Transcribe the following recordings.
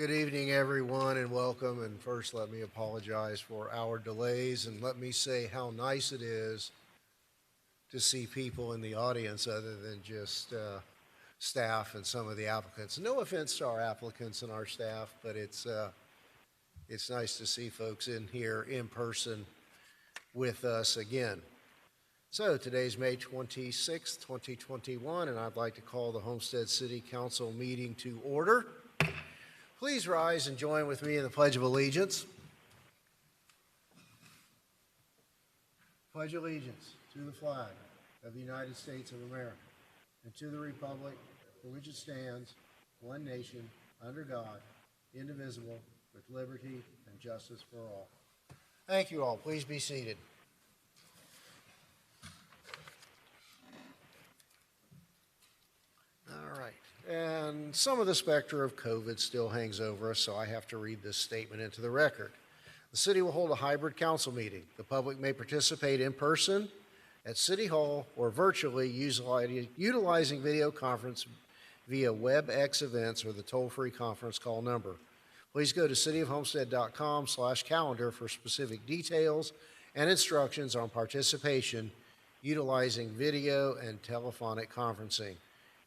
Good evening, everyone, and welcome. And first, let me apologize for our delays, and let me say how nice it is to see people in the audience other than just staff and some of the applicants. No offense to our applicants and our staff, but it's nice to see folks in here in person with us again. So today's May 26th, 2021, and I'd like to call the Homestead City Council meeting to order. Please rise and join with me in the Pledge of Allegiance. Pledge allegiance to the flag of the United States of America and to the republic for which it stands, one nation, under God, indivisible, with liberty and justice for all. Thank you all. Please be seated. All right. And some of the specter of COVID still hangs over us, so I have to read this statement into the record. The city will hold a hybrid council meeting. The public may participate in person at City Hall or virtually utilizing video conference via WebEx events or the toll-free conference call number. Please go to cityofhomestead.com/calendar for specific details and instructions on participation utilizing video and telephonic conferencing.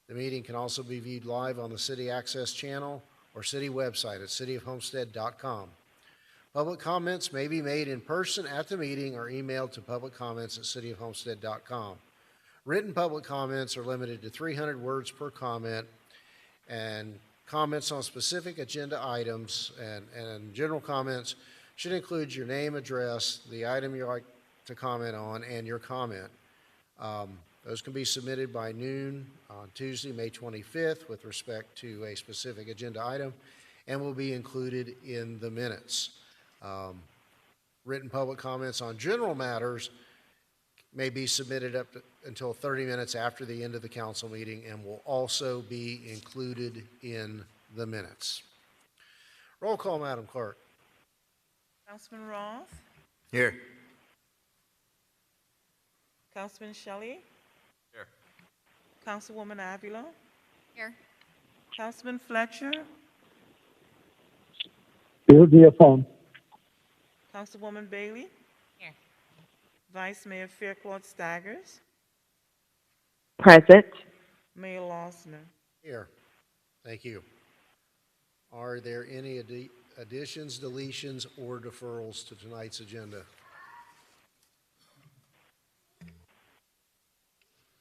The meeting can also be viewed live on the City Access channel or city website at cityofhomestead.com. Public comments may be made in person at the meeting or emailed to publiccomments@cityofhomestead.com. Written public comments are limited to 300 words per comment, and comments on specific agenda items and general comments should include your name, address, the item you'd like to comment on, and your comment. Those can be submitted by noon on Tuesday, May 25th, with respect to a specific agenda item, and will be included in the minutes. Written public comments on general matters may be submitted up until 30 minutes after the end of the council meeting and will also be included in the minutes. Roll call, Madam Clerk. Councilman Roth, Here. Councilman Shelley, Here. Councilwoman Avila, Here. Councilman Fletcher, Here via phone. Councilwoman Bailey. Here. Vice Mayor Faircloth Staggers, Present. Mayor Losner. Here. Thank you. Are there any additions, deletions, or deferrals to tonight's agenda?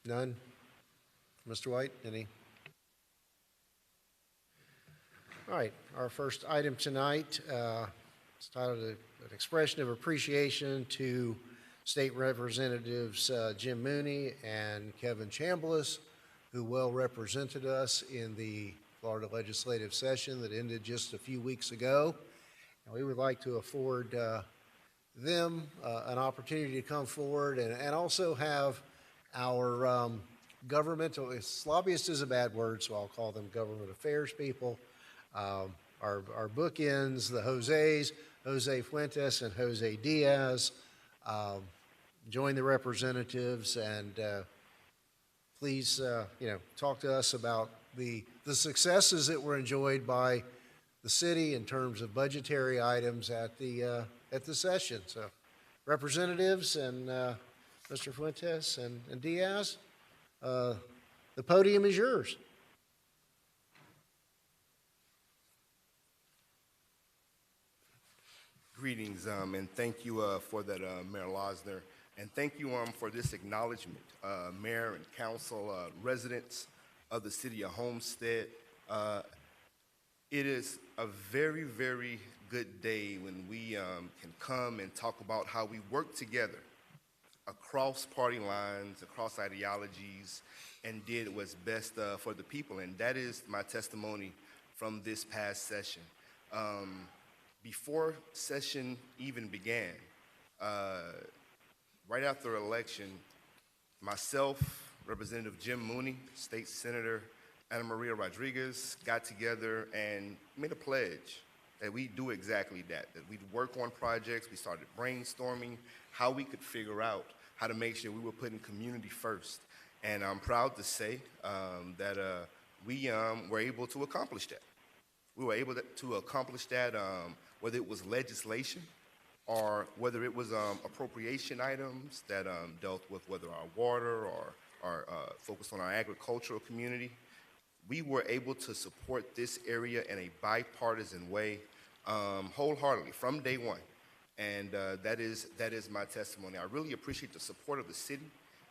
None? Mr. White, any? All right, our first item tonight is titled An Expression of Appreciation to State Representatives Jim Mooney and Kevin Chambliss, who well represented us in the Florida legislative session that ended just a few weeks ago. And we would like to afford them an opportunity to come forward and also have our governmental, lobbyist is a bad word, so I'll call them government affairs people, our bookends, the Jose's, Jose Fuentes and Jose Diaz, join the representatives and please, talk to us about the successes that were enjoyed by the city in terms of budgetary items at the session. So, representatives and Mr. Fuentes and Diaz, the podium is yours. Greetings, and thank you for that, Mayor Losner, and thank you for this acknowledgement, Mayor and Council, residents of the City of Homestead. It is a very, very good day when we can come and talk about how we work together across party lines, across ideologies, and did what's best for the people. And that is my testimony from this past session. Before session even began, right after election, myself, Representative Jim Mooney, State Senator Ana Maria Rodriguez got together and made a pledge that we do exactly that we'd work on projects. We started brainstorming how we could figure out how to make sure we were putting community first. And I'm proud to say that we were able to accomplish that. We were able to accomplish that, whether it was legislation or whether it was appropriation items that dealt with whether our water or focused on our agricultural community. We were able to support this area in a bipartisan way wholeheartedly from day one. And that is my testimony. I really appreciate the support of the city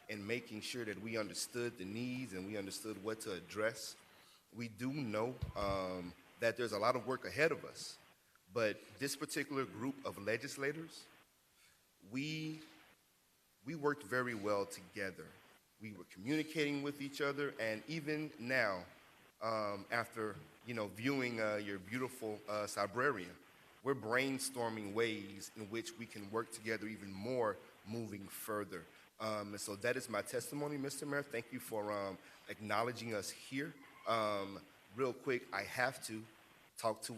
in making sure that we understood the needs and we understood what to address. We do know that there's a lot of work ahead of us, but this particular group of legislators, we worked very well together. We were communicating with each other, and even now, after viewing your beautiful librarian, we're brainstorming ways in which we can work together even more moving further. And so that is my testimony, Mr. Mayor. Thank you for acknowledging us here. Real quick, I have to talk to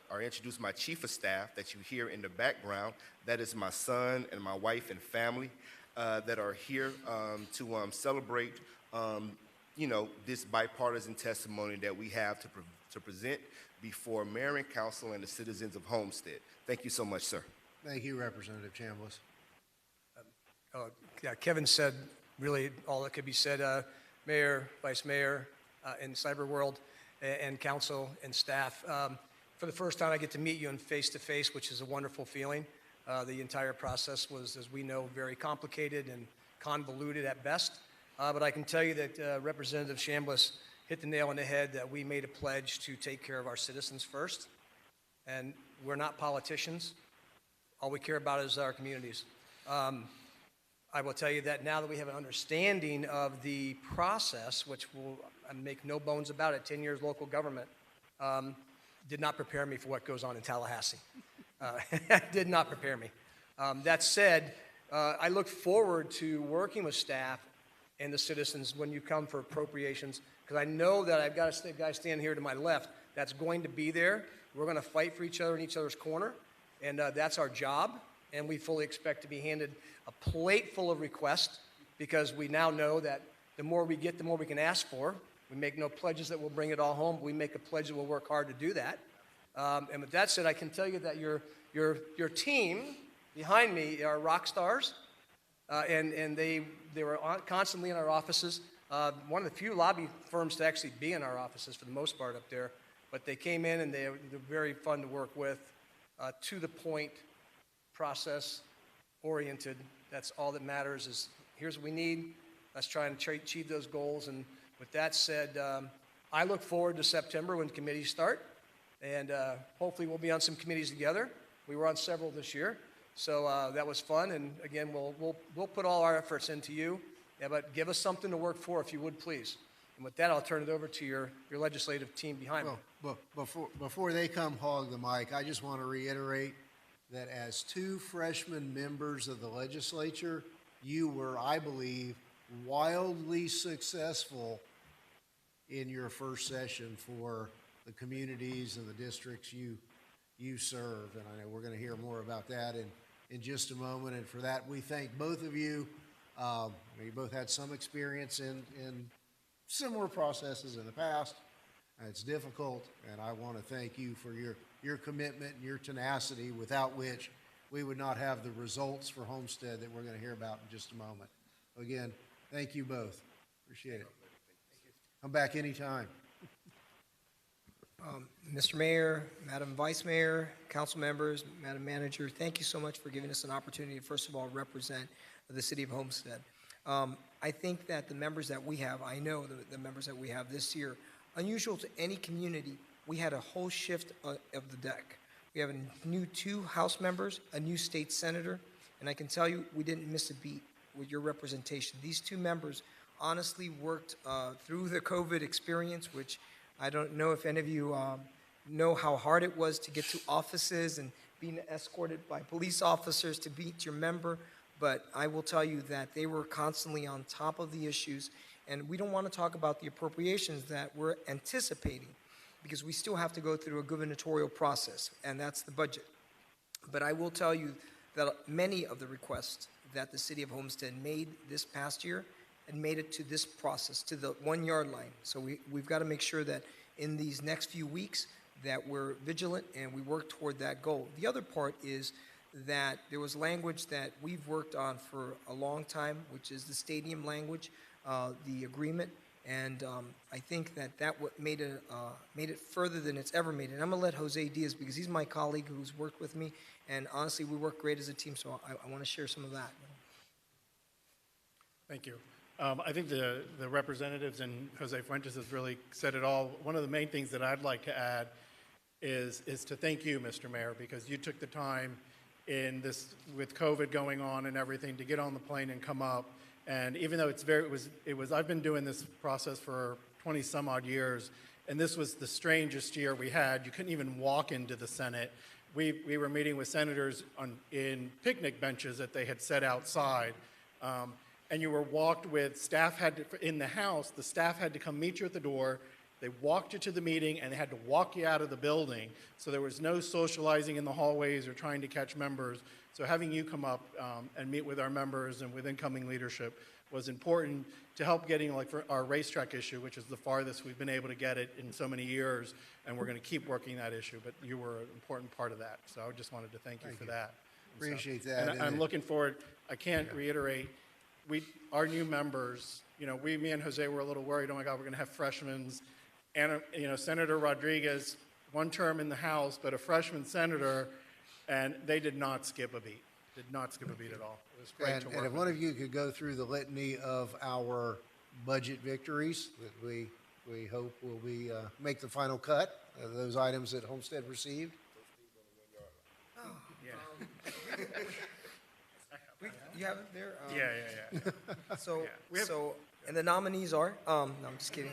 or introduce my chief of staff that you hear in the background. That is my son and my wife and family that are here to celebrate, this bipartisan testimony that we have to present before Mayor and Council and the citizens of Homestead. Thank you so much, sir. Thank you, Representative Chambliss. Yeah, Kevin said really all that could be said. Mayor, Vice Mayor, in cyber world, and council and staff. For the first time, I get to meet you in face-to-face, which is a wonderful feeling. The entire process was, as we know, very complicated and convoluted at best. But I can tell you that Representative Chambliss hit the nail on the head that we made a pledge to take care of our citizens first. And we're not politicians. All we care about is our communities. I will tell you that now that we have an understanding of the process, which will make no bones about it, 10 years local government, did not prepare me for what goes on in Tallahassee. Did not prepare me. That said, I look forward to working with staff and the citizens when you come for appropriations, because I know that I've got a guy standing here to my left that's going to be there. We're going to fight for each other in each other's corner, and that's our job. And we fully expect to be handed a plate full of requests, because we now know that the more we get, the more we can ask for. We make no pledges that we'll bring it all home. We make a pledge that we'll work hard to do that. And with that said, I can tell you that your team behind me are rock stars, and they were constantly in our offices. One of the few lobby firms to actually be in our offices for the most part up there. But they came in and they're very fun to work with, to the point, process oriented. That's all that matters is here's what we need. Let's try and achieve those goals. And with that said, I look forward to September when committees start. And hopefully we'll be on some committees together. We were on several this year. So that was fun. And again, we'll put all our efforts into you. Yeah, but give us something to work for if you would, please. And with that, I'll turn it over to your legislative team behind me. Well, before they come hog the mic, I just want to reiterate that as two freshman members of the legislature, you were, I believe, wildly successful in your first session for the communities and the districts you serve. And I know we're going to hear more about that in just a moment. And for that, we thank both of you. You both had some experience in similar processes in the past. It's difficult, and I want to thank you for your commitment and your tenacity, without which we would not have the results for Homestead that we're going to hear about in just a moment. Again, thank you both. Appreciate it. Come back anytime. Mr. Mayor, Madam Vice Mayor, council members, Madam Manager, thank you so much for giving us an opportunity to, first of all, represent the city of Homestead. I think that the members that we have, I know the members that we have this year, unusual to any community, we had a whole shift of the deck. We have a new 2 House members, a new state senator, and I can tell you we didn't miss a beat with your representation. These 2 members honestly worked through the COVID experience, which I don't know if any of you know how hard it was to get to offices and being escorted by police officers to meet your member, but I will tell you that they were constantly on top of the issues. And we don't want to talk about the appropriations that we're anticipating, because we still have to go through a gubernatorial process, and that's the budget. But I will tell you that many of the requests that the city of Homestead made this past year and made it to this process, to the 1 yard line. So we've got to make sure that in these next few weeks that we're vigilant and we work toward that goal. The other part is that there was language that we've worked on for a long time, which is the stadium language, the agreement, and I think that made it further than it's ever made. And I'm going to let Jose Diaz, because he's my colleague who's worked with me, and honestly, we work great as a team, so I want to share some of that. Thank you. I think the representatives and Jose Fuentes has really said it all. One of the main things that I'd like to add is to thank you, Mr. Mayor, because you took the time in this, with COVID going on and everything, to get on the plane and come up. And even though I've been doing this process for 20 some odd years, and this was the strangest year we had. You couldn't even walk into the Senate. We were meeting with senators in picnic benches that they had set outside. And you were walked with, in the House, the staff had to come meet you at the door. They walked you to the meeting, and they had to walk you out of the building. So there was no socializing in the hallways or trying to catch members. So having you come up and meet with our members and with incoming leadership was important to help getting, like, for our racetrack issue, which is the farthest we've been able to get it in so many years, and we're going to keep working that issue. But you were an important part of that. So I just wanted to thank you for that. Appreciate that. And I'm looking forward. I can't reiterate. Our new members, me and Jose were a little worried. Oh my God, we're going to have freshmen. And Senator Rodriguez, one term in the House, but a freshman senator, and they did not skip a beat. Did not skip a beat at all. It was great to work And if with one them. of you could go through the litany of our budget victories that we hope will be make the final cut, those items that Homestead received. You have it there? Yeah. So, We have- and the nominees are, no, I'm just kidding.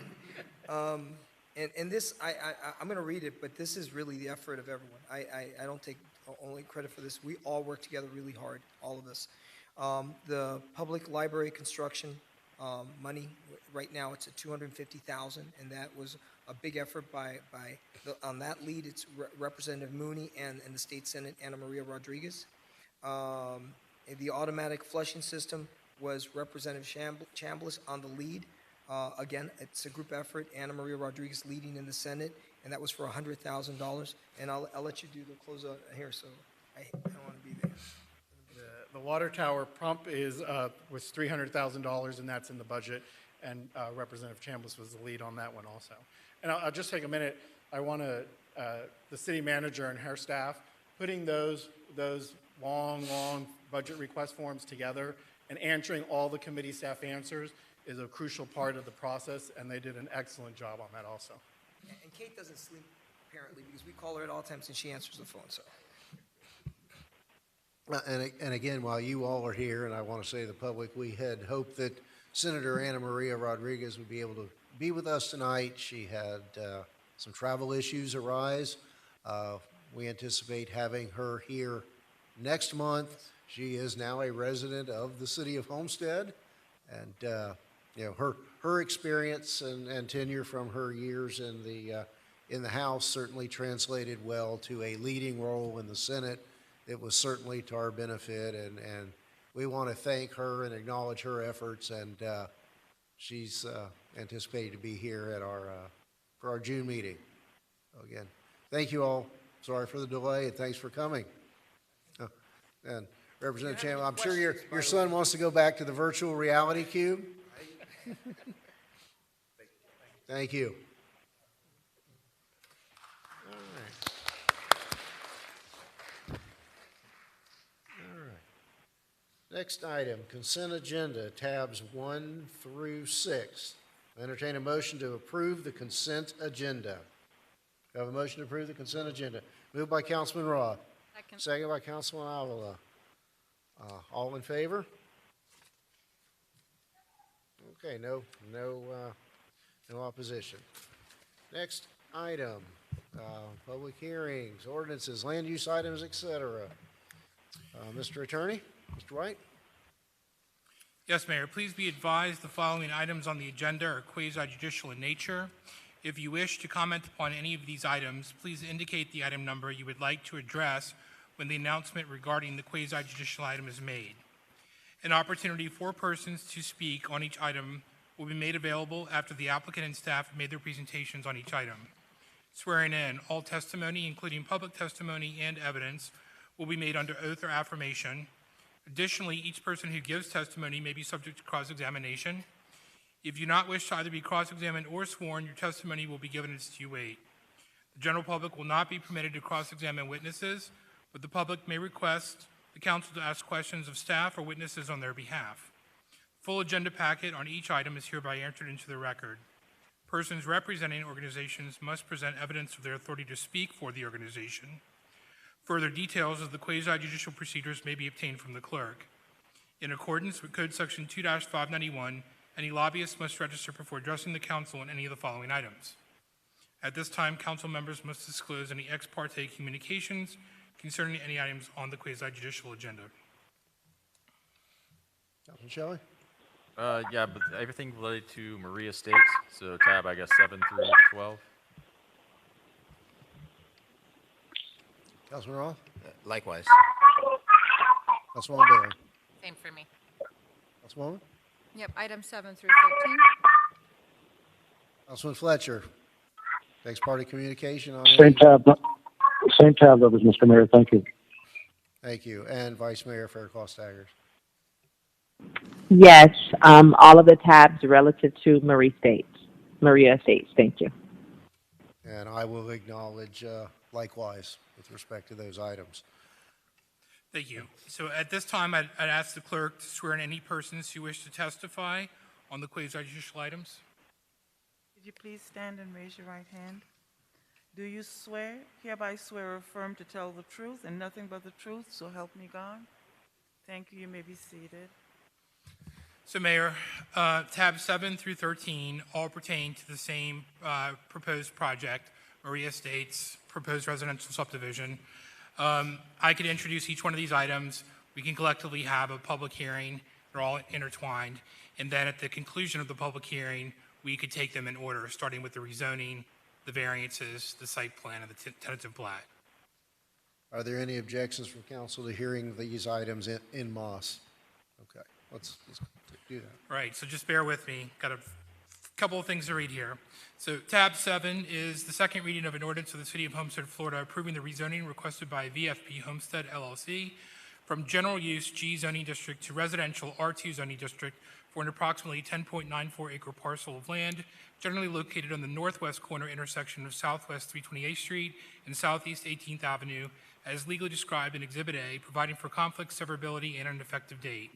And this, I'm going to read it, but this is really the effort of everyone. I don't take only credit for this. We all work together really hard, all of us. The public library construction money, right now it's at $250,000, and that was a big effort on that lead, it's Representative Mooney and the State Senate, Ana Maria Rodriguez. The automatic flushing system was Representative Chambliss on the lead. Again, it's a group effort. Ana Maria Rodriguez leading in the Senate, and that was for $100,000. And I'll let you do the closeout here, so I don't want to be there. The water tower pump was $300,000, and that's in the budget. And Representative Chambliss was the lead on that one also. And I'll just take a minute. I want to, the city manager and her staff, putting those long budget request forms together and answering all the committee staff answers is a crucial part of the process, and they did an excellent job on that also. And Kate doesn't sleep, apparently, because we call her at all times and she answers the phone, so. And again, while you all are here, and I want to say to the public, we had hoped that Senator Ana Maria Rodriguez would be able to be with us tonight. She had some travel issues arise. We anticipate having her here next month. She is now a resident of the city of Homestead, and her experience and tenure from her years in the House certainly translated well to a leading role in the Senate. It was certainly to our benefit, and we want to thank her and acknowledge her efforts, and she's anticipated to be here at for our June meeting. So again, thank you all. Sorry for the delay, and thanks for coming. And Representative Chambliss, I'm sure your son wants to go back to the virtual reality cube. Thank you. All right. Next item, consent agenda, tabs 1 through 6. Entertain a motion to approve the consent agenda. Do I have a motion to approve the consent agenda? Moved by Councilman Roth. Second by Councilman Avila. All in favor? Okay, no opposition. Next item, public hearings, ordinances, land use items, et cetera. Mr. Attorney, Mr. White? Yes, Mayor. Please be advised the following items on the agenda are quasi-judicial in nature. If you wish to comment upon any of these items, please indicate the item number you would like to address when the announcement regarding the quasi-judicial item is made. An opportunity for persons to speak on each item will be made available after the applicant and staff have made their presentations on each item. swearing in. All testimony, including public testimony and evidence, will be made under oath or affirmation. Additionally, each person who gives testimony may be subject to cross-examination. If you do not wish to either be cross-examined or sworn, your testimony will be given its due weight. The general public will not be permitted to cross-examine witnesses, but the public may request the council to ask questions of staff or witnesses on their behalf. Full agenda packet on each item is hereby entered into the record. Persons representing organizations must present evidence of their authority to speak for the organization. Further details of the quasi-judicial procedures may be obtained from the clerk. In accordance with Code Section 2-591, any lobbyist must register before addressing the council on any of the following items. At this time, council members must disclose any ex parte communications concerning any items on the quasi-judicial agenda. Councilman Shelley? Yeah, but everything related to Maria Estates, so tab, I guess, 7 through 12. Councilman Roth? Likewise. Councilwoman Bailey? Same for me. Councilwoman? Yep, item 7 through 13. Councilman Fletcher? Ex parte communication on Same tab, others, Mr. Mayor. Thank you. Thank you. And Vice Mayor Fairclough Staggers? Yes, all of the tabs relative to Maria Estates. Thank you. And I will acknowledge likewise with respect to those items. Thank you. So at this time, I'd ask the clerk to swear in any persons who wish to testify on the quasi-judicial items. Could you please stand and raise your right hand? Do you hereby swear or affirm to tell the truth and nothing but the truth, so help me God? Thank you. You may be seated. So Mayor, tab 7 through 13 all pertain to the same proposed project, Maria Estates, proposed residential subdivision. I could introduce each one of these items. We can collectively have a public hearing. They're all intertwined. And then at the conclusion of the public hearing, we could take them in order, starting with the rezoning, the variances, the site plan, and the tentative plat. Are there any objections from council to hearing these items in Moss? Okay, let's do that. Right, so just bear with me. Got a couple of things to read here. So tab 7 is the second reading of an ordinance of the City of Homestead, Florida, approving the rezoning requested by VFP Homestead LLC from general use G zoning district to residential R2 zoning district for an approximately 10.94 acre parcel of land generally located on the northwest corner intersection of Southwest 328th Street and Southeast 18th Avenue as legally described in Exhibit A, providing for conflict, severability, and an effective date.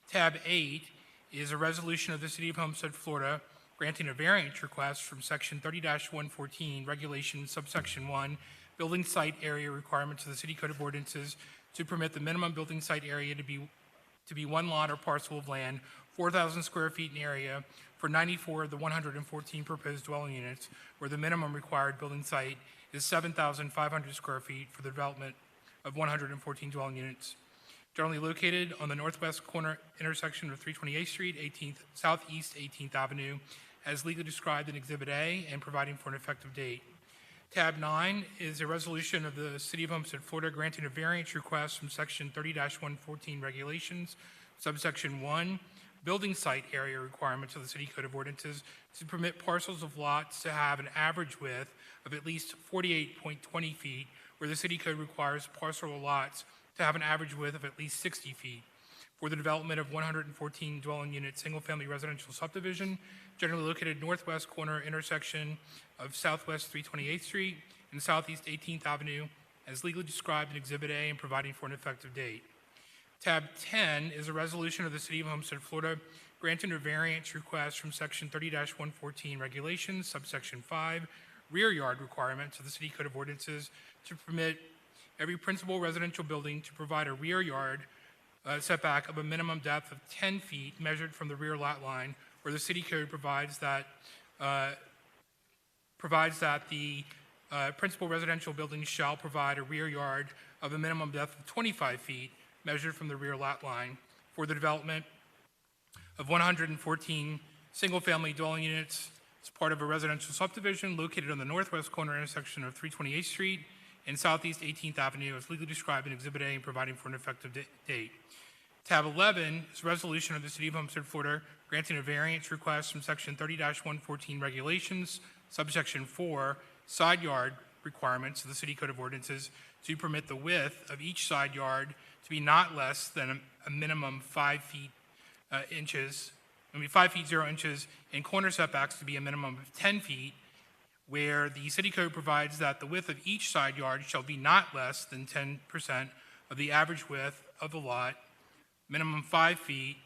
Tab 8 is a resolution of the City of Homestead, Florida, granting a variance request from Section 30-114, Regulation Subsection 1, Building Site Area Requirements of the City Code of Ordinances to permit the minimum building site area to be one lot or parcel of land, 4,000 square feet in area, for 94 of the 114 proposed dwelling units, where the minimum required building site is 7,500 square feet for the development of 114 dwelling units. Generally located on the northwest corner intersection of 328th Street, Southeast 18th Avenue, as legally described in Exhibit A and providing for an effective date. Tab 9 is a resolution of the City of Homestead, Florida, granting a variance request from Section 30-114 Regulations, Subsection 1, Building Site Area Requirements of the City Code of Ordinances to permit parcels of lots to have an average width of at least 48.20 feet, where the City Code requires parcel lots to have an average width of at least 60 feet for the development of 114 dwelling unit single-family residential subdivision, generally located northwest corner intersection of Southwest 328th Street and Southeast 18th Avenue, as legally described in Exhibit A and providing for an effective date. Tab 10 is a resolution of the City of Homestead, Florida, granting a variance request from Section 30-114 Regulations, Subsection 5, Rear Yard Requirements of the City Code of Ordinances to permit every principal residential building to provide a rear yard setback of a minimum depth of 10 feet measured from the rear lot line, where the City Code provides that the principal residential building shall provide a rear yard of a minimum depth of 25 feet measured from the rear lot line for the development of 114 single-family dwelling units as part of a residential subdivision located on the northwest corner intersection of 328th Street and Southeast 18th Avenue, as legally described in Exhibit A and providing for an effective date. Tab 11 is a resolution of the City of Homestead, Florida, granting a variance request from Section 30-114 Regulations, Subsection 4, side yard requirements of the City Code of Ordinances to permit the width of each side yard to be not less than a minimum 5 feet 5 feet 0 inches, and corner setbacks to be a minimum of 10 feet, where the City Code provides that the width of each side yard shall be not less than 10% of the average width of the lot, minimum 5 feet.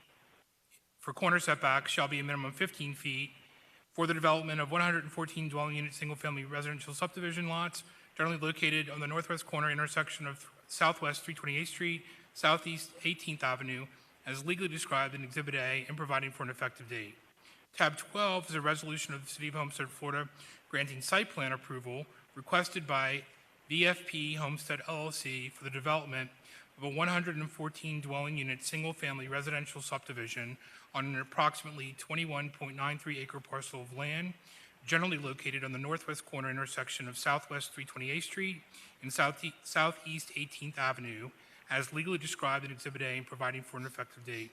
For corner setbacks shall be a minimum of 15 feet. For the development of 114 dwelling unit single-family residential subdivision lots generally located on the northwest corner intersection of Southwest 328th Street, Southeast 18th Avenue, as legally described in Exhibit A and providing for an effective date. Tab 12 is a resolution of the City of Homestead, Florida, granting site plan approval requested by VFP Homestead LLC for the development of a 114 dwelling unit single-family residential subdivision on an approximately 21.93 acre parcel of land generally located on the northwest corner intersection of Southwest 328th Street and Southeast 18th Avenue, as legally described in Exhibit A and providing for an effective date.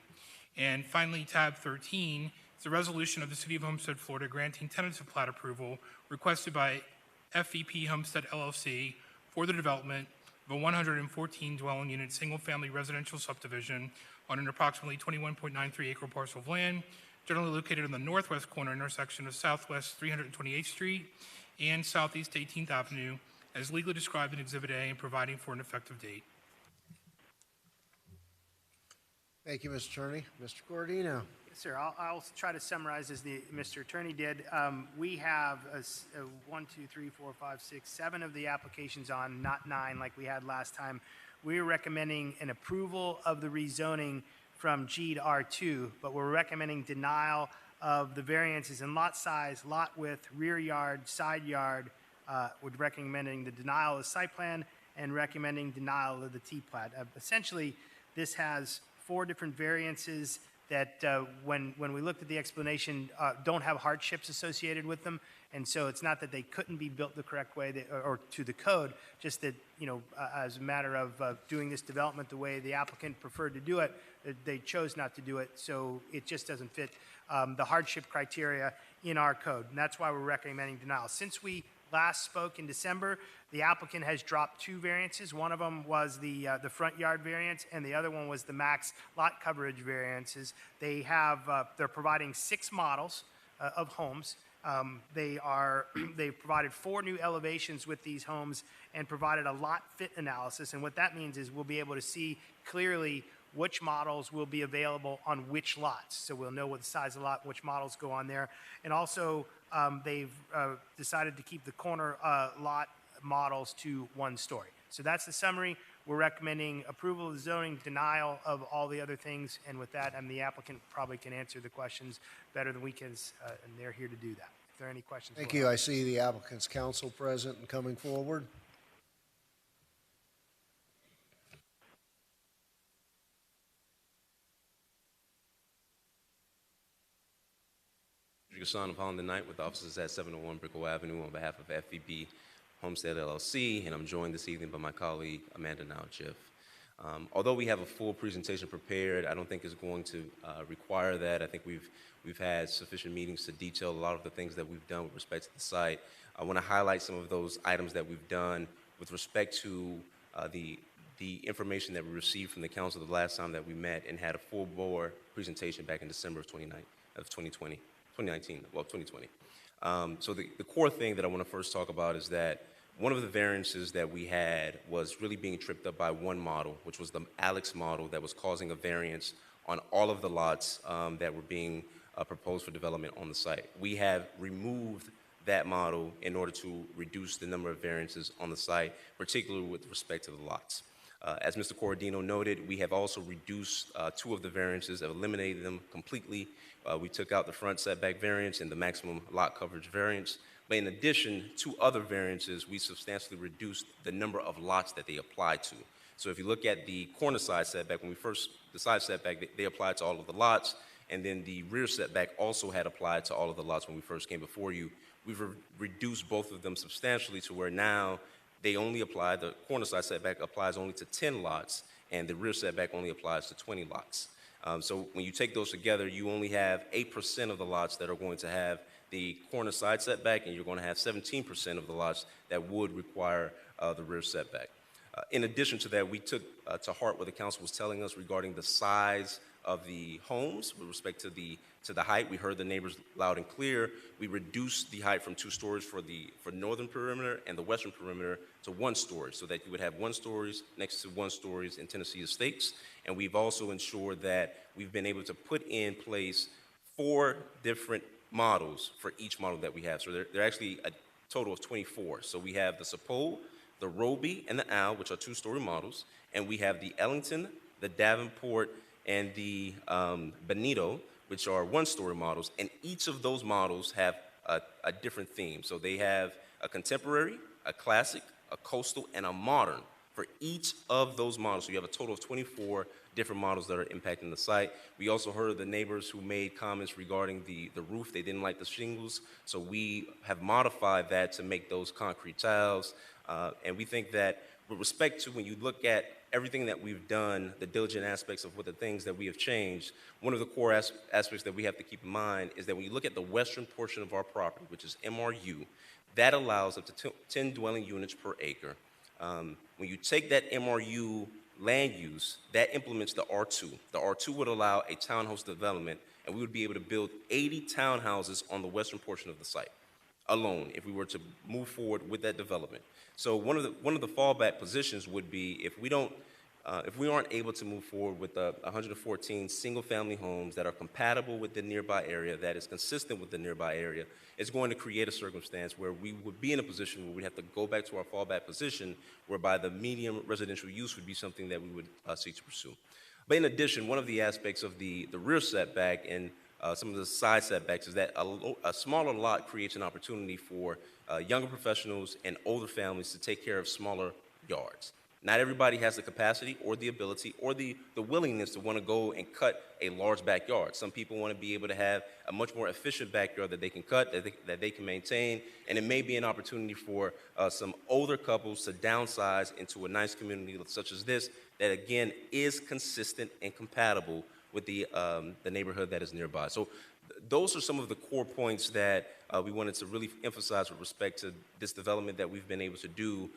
And finally, tab 13 is a resolution of the City of Homestead, Florida, granting tentative plat approval requested by FVP Homestead LLC for the development of a 114 dwelling unit single-family residential subdivision on an approximately 21.93 acre parcel of land generally located on the northwest corner intersection of Southwest 328th Street and Southeast 18th Avenue, as legally described in Exhibit A and providing for an effective date. Thank you, Mr. Attorney. Mr. Cordino. Yes, sir. I'll try to summarize as Mr. Attorney did. We have 1, 2, 3, 4, 5, 6, 7 of the applications on, not 9 like we had last time. We're recommending an approval of the rezoning from G to R2, but we're recommending denial of the variances in lot size, lot width, rear yard, side yard. We're recommending the denial of the site plan and recommending denial of the T-plat. Essentially, this has 4 different variances that when we looked at the explanation, don't have hardships associated with them. And so it's not that they couldn't be built the correct way or to the code, just that, as a matter of doing this development the way the applicant preferred to do it, they chose not to do it. So it just doesn't fit the hardship criteria in our code. And that's why we're recommending denial. Since we last spoke in December, the applicant has dropped 2 variances. One of them was the front yard variance, and the other one was the max lot coverage variances. They're providing 6 models of homes. They've provided 4 new elevations with these homes and provided a lot fit analysis. And what that means is we'll be able to see clearly which models will be available on which lots. So we'll know what the size of the lot, which models go on there. And also, they've decided to keep the corner lot models to 1 story. So that's the summary. We're recommending approval of the zoning, denial of all the other things, and with that, the applicant probably can answer the questions better than we can, and they're here to do that. If there are any questions. Thank you. I see the applicant's counsel present and coming forward. Son of Holland Knight with offices at 701 Brickell Avenue on behalf of FVB Homestead LLC, and I'm joined this evening by my colleague Amanda Nowchiff. Although we have a full presentation prepared, I don't think it's going to require that. I think we've had sufficient meetings to detail a lot of the things that we've done with respect to the site. I want to highlight some of those items that we've done with respect to the information that we received from the council the last time that we met and had a full board presentation back in December of 2020. So the core thing that I want to first talk about is that one of the variances that we had was really being tripped up by one model, which was the Alex model that was causing a variance on all of the lots that were being proposed for development on the site. We have removed that model in order to reduce the number of variances on the site, particularly with respect to the lots. As Mr. Cordino noted, we have also reduced 2 of the variances, eliminated them completely. We took out the front setback variance and the maximum lot coverage variance. But in addition, 2 other variances, we substantially reduced the number of lots that they apply to. So if you look at the corner side setback, the side setback, they applied to all of the lots, and then the rear setback also had applied to all of the lots when we first came before you. We've reduced both of them substantially to where now they only apply, the corner side setback applies only to 10 lots, and the rear setback only applies to 20 lots. So when you take those together, you only have 8% of the lots that are going to have the corner side setback, and you're going to have 17% of the lots that would require the rear setback. In addition to that, we took to heart what the council was telling us regarding the size of the homes with respect to the height. We heard the neighbors loud and clear. We reduced the height from 2 stories for northern perimeter and the western perimeter to 1 story, so that you would have 1 stories next to 1 stories in Tennessee estates. And we've also ensured that we've been able to put in place 4 different models for each model that we have. So they're actually a total of 24. So we have the Sapole, the Roby, and the Owl, which are 2-story models, and we have the Ellington, the Davenport, and the Benito, which are 1-story models, and each of those models have a different theme. So they have a contemporary, a classic, a coastal, and a modern for each of those models. So you have a total of 24 different models that are impacting the site. We also heard the neighbors who made comments regarding the roof. They didn't like the shingles, so we have modified that to make those concrete tiles. And we think that with respect to when you look at everything that we've done, the diligent aspects of what the things that we have changed, one of the core aspects that we have to keep in mind is that when you look at the western portion of our property, which is MRU, that allows up to 10 dwelling units per acre. When you take that MRU land use, that implements the R2. The R2 would allow a townhouse development, and we would be able to build 80 townhouses on the western portion of the site alone if we were to move forward with that development. So one of the fallback positions would be if we aren't able to move forward with the 114 single-family homes that are compatible with the nearby area, that is consistent with the nearby area, it's going to create a circumstance where we would be in a position where we'd have to go back to our fallback position, whereby the medium residential use would be something that we would seek to pursue. But in addition, one of the aspects of the rear setback and some of the side setbacks is that a smaller lot creates an opportunity for younger professionals and older families to take care of smaller yards. Not everybody has the capacity or the ability or the willingness to want to go and cut a large backyard. Some people want to be able to have a much more efficient backyard that they can cut, that they can maintain, and it may be an opportunity for some older couples to downsize into a nice community such as this that, again, is consistent and compatible with the neighborhood that is nearby. So those are some of the core points that we wanted to really emphasize with respect to this development that we've been able to do.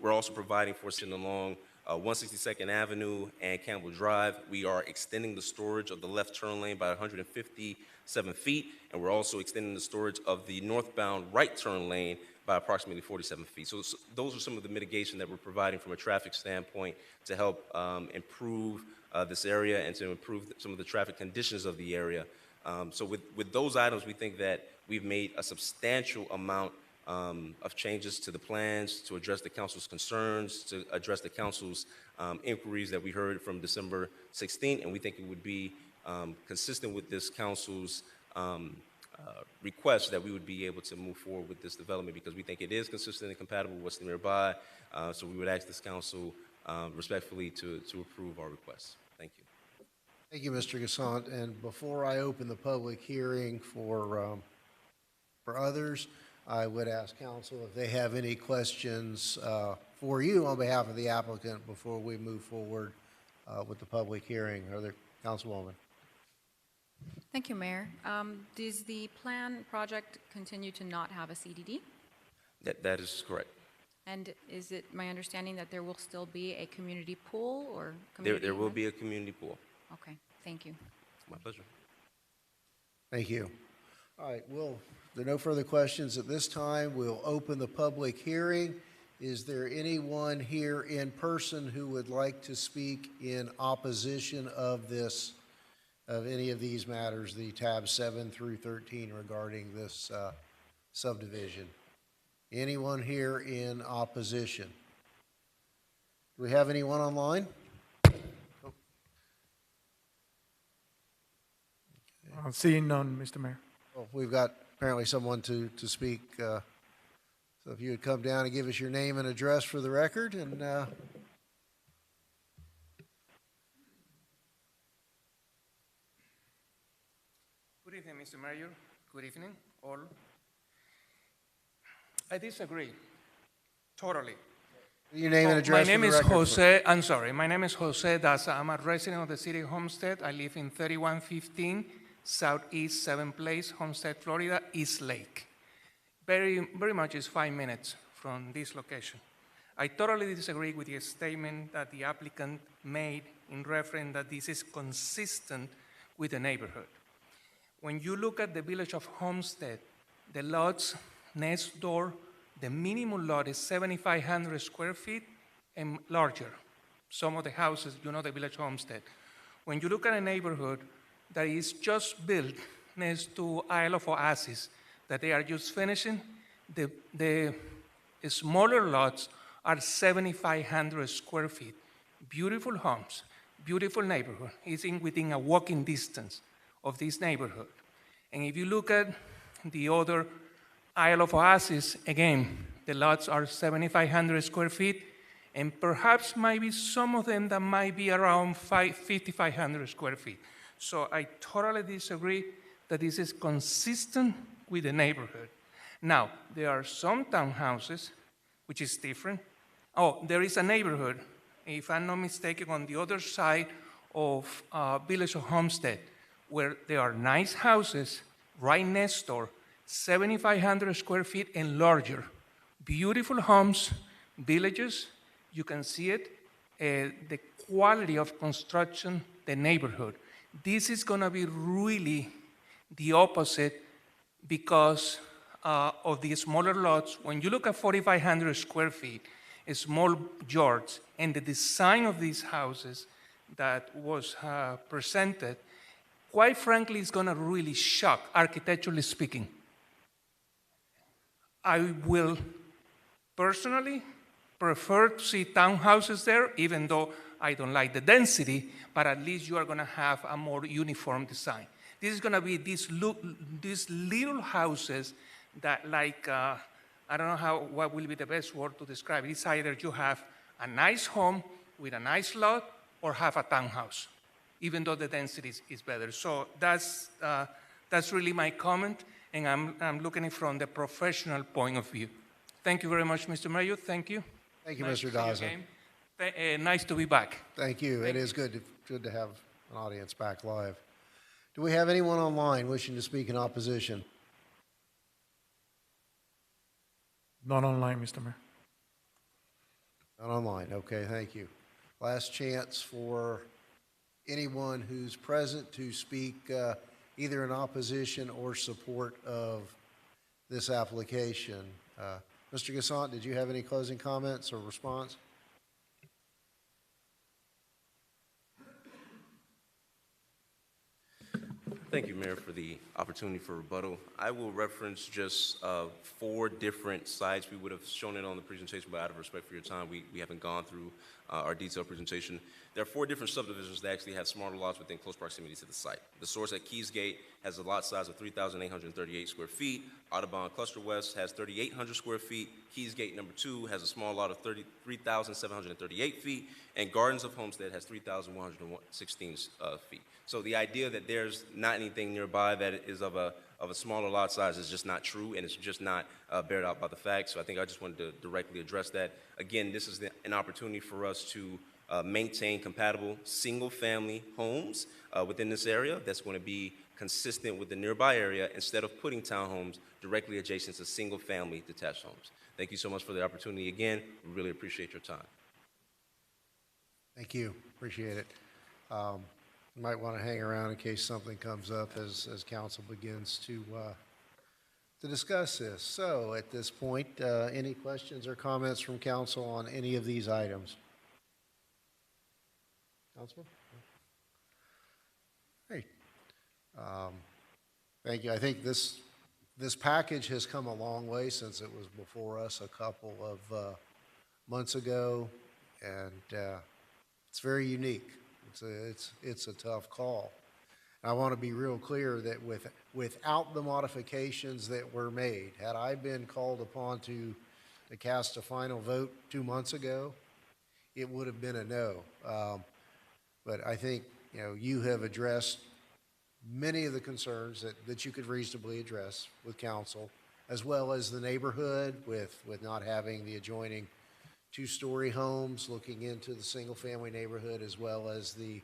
We're also providing for sitting along 162nd Avenue and Campbell Drive. We are extending the storage of the left turn lane by 157 feet, and we're also extending the storage of the northbound right turn lane by approximately 47 feet. So those are some of the mitigation that we're providing from a traffic standpoint to help improve this area and to improve some of the traffic conditions of the area. So with those items, we think that we've made a substantial amount of changes to the plans to address the council's concerns, to address the council's inquiries that we heard from December 16th, and we think it would be consistent with this council's request that we would be able to move forward with this development because we think it is consistent and compatible with what's nearby. So we would ask this council respectfully to approve our request. Thank you. Thank you, Mr. Gassant. And before I open the public hearing for others, I would ask council if they have any questions for you on behalf of the applicant before we move forward with the public hearing. Are there, Councilwoman? Thank you, Mayor. Does the plan project continue to not have a CDD? That is correct. And is it my understanding that there will still be a community pool or community There will event? be a community pool. Okay, thank you. My pleasure. Thank you. All right, if there are no further questions at this time, we'll open the public hearing. Is there anyone here in person who would like to speak in opposition of any of these matters, the tabs 7 through 13 regarding this subdivision? Anyone here in opposition? Do we have anyone online? Seeing none, Mr. Mayor. Well, we've got apparently someone to speak. So if you would come down and give us your name and address for the record, and Good evening, Mr. Mayor. Good evening, all. I disagree, totally. your name and address My name for the is record. Jose, my name is Jose Daza. I'm a resident of the city of Homestead. I live in 3115 Southeast 7th Place, Homestead, Florida, East Lake. Very much is 5 minutes from this location. I totally disagree with the statement that the applicant made in reference that this is consistent with the neighborhood. When you look at the village of Homestead, the lots next door, the minimum lot is 7,500 square feet and larger. Some of the houses, you know, the village Homestead. When you look at a neighborhood that is just built next to Isle of Oasis, that they are just finishing, the smaller lots are 7,500 square feet. Beautiful homes, beautiful neighborhood. It's within a walking distance of this neighborhood. And if you look at the other Isle of Oasis, again, the lots are 7,500 square feet, and perhaps maybe some of them that might be around 5,500 square feet. So I totally disagree that this is consistent with the neighborhood. Now, there are some townhouses, which is different. Oh, there is a neighborhood, if I'm not mistaken, on the other side of Village of Homestead, where there are nice houses right next door, 7,500 square feet and larger. Beautiful homes, villages, you can see it, the quality of construction, the neighborhood. This is going to be really the opposite because of the smaller lots. When you look at 4,500 square feet, small yards, and the design of these houses that was presented, quite frankly, is going to really shock, architecturally speaking. I will personally prefer to see townhouses there, even though I don't like the density, but at least you are going to have a more uniform design. This is going to be these little houses that, like, I don't know what will be the best word to describe it. It's either you have a nice home with a nice lot or have a townhouse, even though the density is better. So that's really my comment, and I'm looking at it from the professional point of view. Thank you very much, Mr. Mayor. Thank you. Thank you, Nice Mr. to see you Daza. again. Nice to be back. Thank you. Thank It is good to have an audience back live. Do we have anyone online wishing to speak in opposition? Not online, Mr. Mayor. Not online. Okay, thank you. Last chance for anyone who's present to speak either in opposition or support of this application. Mr. Gassant, did you have any closing comments or response? Thank you, Mayor, for the opportunity for rebuttal. I will reference just 4 different sites. We would have shown it on the presentation, but out of respect for your time, we haven't gone through our detailed presentation. There are 4 different subdivisions that actually have smaller lots within close proximity to the site. The source at Keys Gate has a lot size of 3,838 square feet. Audubon Cluster West has 3,800 square feet. Keys Gate number 2 has a small lot of 3,738 feet. And Gardens of Homestead has 3,116 feet. So the idea that there's not anything nearby that is of a smaller lot size is just not true, and it's just not bared out by the facts. So I think I just wanted to directly address that. Again, this is an opportunity for us to maintain compatible single-family homes within this area that's going to be consistent with the nearby area instead of putting townhomes directly adjacent to single-family detached homes. Thank you so much for the opportunity again. We really appreciate your time. Thank you. Appreciate it. You might want to hang around in case something comes up as council begins to discuss this. So at this point, any questions or comments from council on any of these items? Councilman? Great. Thank you. I think this package has come a long way since it was before us a couple of months ago, and it's very unique. It's a tough call. I want to be real clear that without the modifications that were made, had I been called upon to cast a final vote 2 months ago, it would have been a no. But I think you have addressed many of the concerns that you could reasonably address with council, as well as the neighborhood with not having the adjoining 2-story homes looking into the single-family neighborhood, as well as the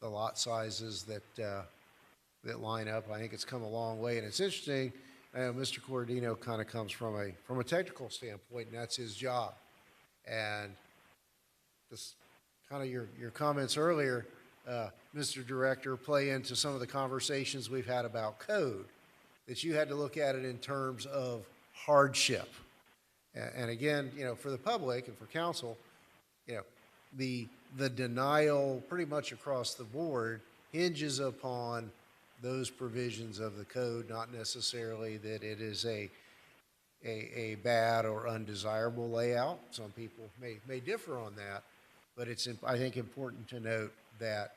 lot sizes that that line up. I think it's come a long way, and it's interesting. Mr. Cordino kind of comes from a technical standpoint, and that's his job. And this kind of your comments earlier, Mr. Director, play into some of the conversations we've had about code, that you had to look at it in terms of hardship. And again, for the public and for council, the denial pretty much across the board hinges upon those provisions of the code, not necessarily that it is a bad or undesirable layout. Some people may differ on that, but it's, I think, important to note that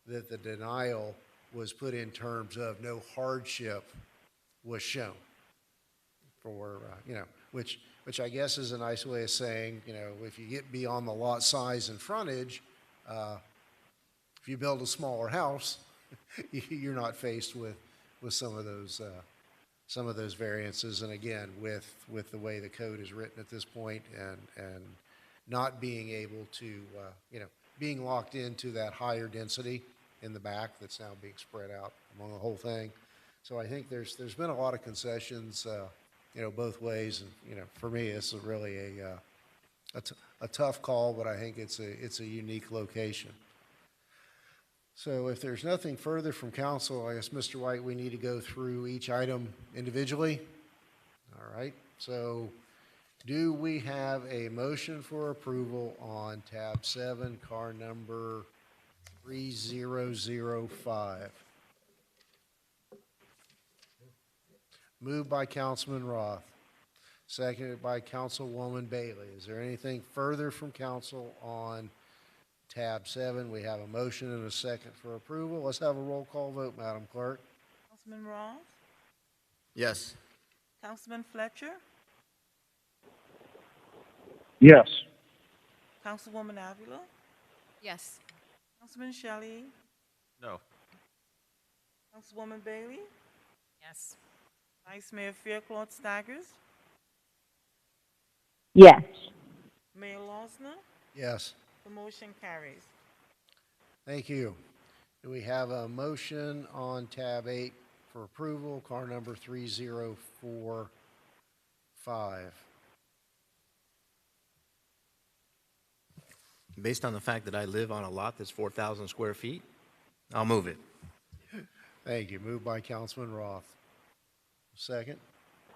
the denial was put in terms of no hardship was shown for, which I guess is a nice way of saying, if you get beyond the lot size and frontage, if you build a smaller house, you're not faced with some of those variances. And again, with the way the code is written at this point, and not being able to, being locked into that higher density in the back that's now being spread out among the whole thing. So I think there's been a lot of concessions, both ways. And, for me, this is really a tough call, but I think it's a unique location. So if there's nothing further from council, I guess, Mr. White, we need to go through each item individually. All right. So do we have a motion for approval on tab 7, car number 3005? Moved by Councilman Roth, seconded by Councilwoman Bailey. Is there anything further from council on tab 7? We have a motion and a second for approval. Let's have a roll call vote, Madam Clerk. Councilman Roth? Yes. Councilman Fletcher? Yes. Councilwoman Avila? Yes. Councilman Shelley? No. Councilwoman Bailey? Yes. Vice Mayor Faircloth Staggers? Yes. Mayor Losner? Yes. The motion carries. Thank you. Do we have a motion on tab 8 for approval, car number 3045? Based on the fact that I live on a lot that's 4,000 square feet, I'll move it. Thank you. Moved by Councilman Roth. Second.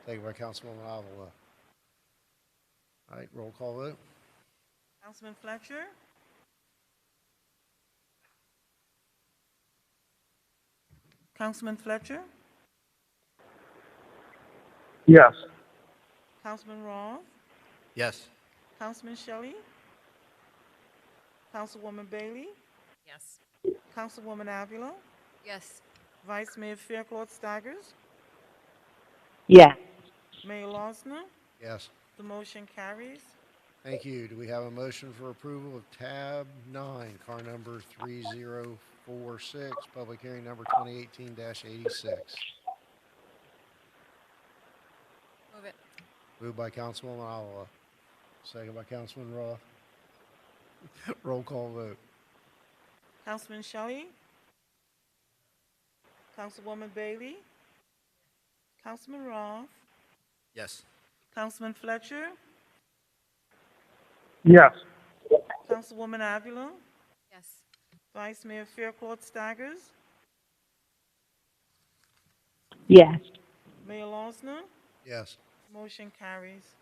Second by Councilwoman Avila. All right, roll call vote. Councilman Fletcher? Councilman Fletcher? Yes. Councilman Roth? Yes. Councilman Shelley? Councilwoman Bailey? Yes. Councilwoman Avila? Yes. Vice Mayor Faircloth Staggers? Yes. Mayor Losner? Yes. The motion carries. Thank you. Do we have a motion for approval of tab 9, car number 3046, public hearing number 2018-86? Move it. Moved by Councilwoman Avila. Second by Councilman Roth. Roll call vote. Councilman Shelley? Councilwoman Bailey? Councilman Roth? Yes. Councilman Fletcher? Yes. Councilwoman Avila? Yes. Vice Mayor Faircloth Staggers? Yes. Mayor Losner? Yes. Motion carries.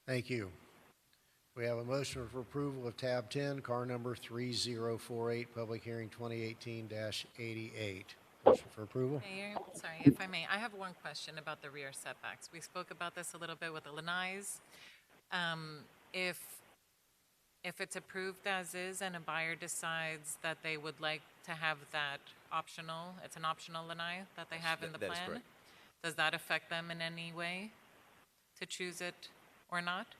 Thank you. We have a motion for approval of tab 10, car number 3048, public hearing 2018-88. Motion for approval? Mayor, sorry, if I may, I have one question about the rear setbacks. We spoke about this a little bit with the lanais. If it's approved as is and a buyer decides that they would like to have that optional, it's an optional lanai that they have in the That is plan? correct. Does that affect them in any way to choose it or not?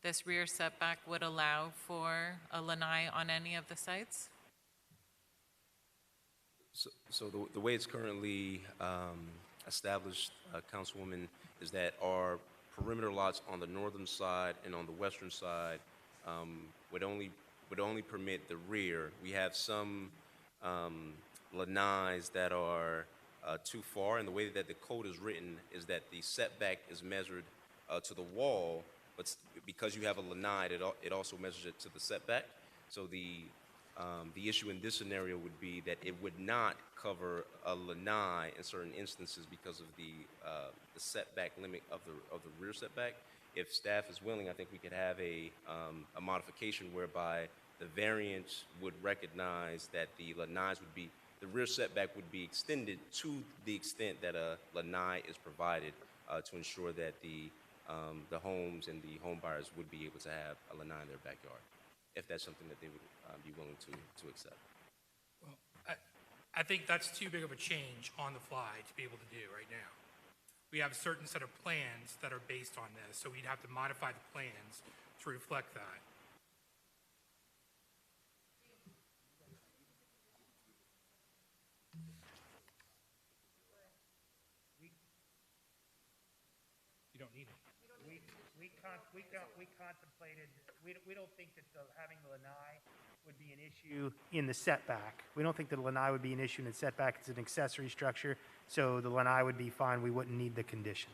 This rear setback would allow for a lanai on any of the sites? So the way it's currently established, Councilwoman, is that our perimeter lots on the northern side and on the western side would only permit the rear. We have some lanais that are too far. And the way that the code is written is that the setback is measured to the wall, but because you have a lanai, it also measures it to the setback. So the issue in this scenario would be that it would not cover a lanai in certain instances because of the setback limit of the rear setback. If staff is willing, I think we could have a modification whereby the variance would recognize that the lanais would be, the rear setback would be extended to the extent that a lanai is provided to ensure that the homes and the home buyers would be able to have a lanai in their backyard, if that's something that they would be willing to accept. I think that's too big of a change on the fly to be able to do right now. We have a certain set of plans that are based on this, so we'd have to modify the plans to reflect that. You don't need it. We contemplated, we don't think that having the lanai would be an issue in the setback. We don't think that the lanai would be an issue in the setback. It's an accessory structure, so the lanai would be fine. We wouldn't need the condition.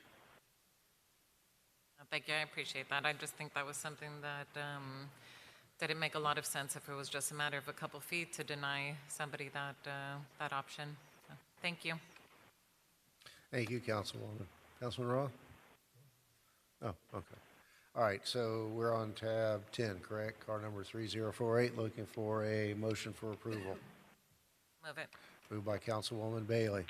Thank you, I appreciate that. I just think that was something that didn't make a lot of sense if it was just a matter of a couple feet to deny somebody that option. So, thank you. Thank you, Councilwoman. Councilman Roth? Oh, okay. All right, so we're on tab 10, correct? Car number 3048, looking for a motion for approval. Move it. Moved by Councilwoman Bailey.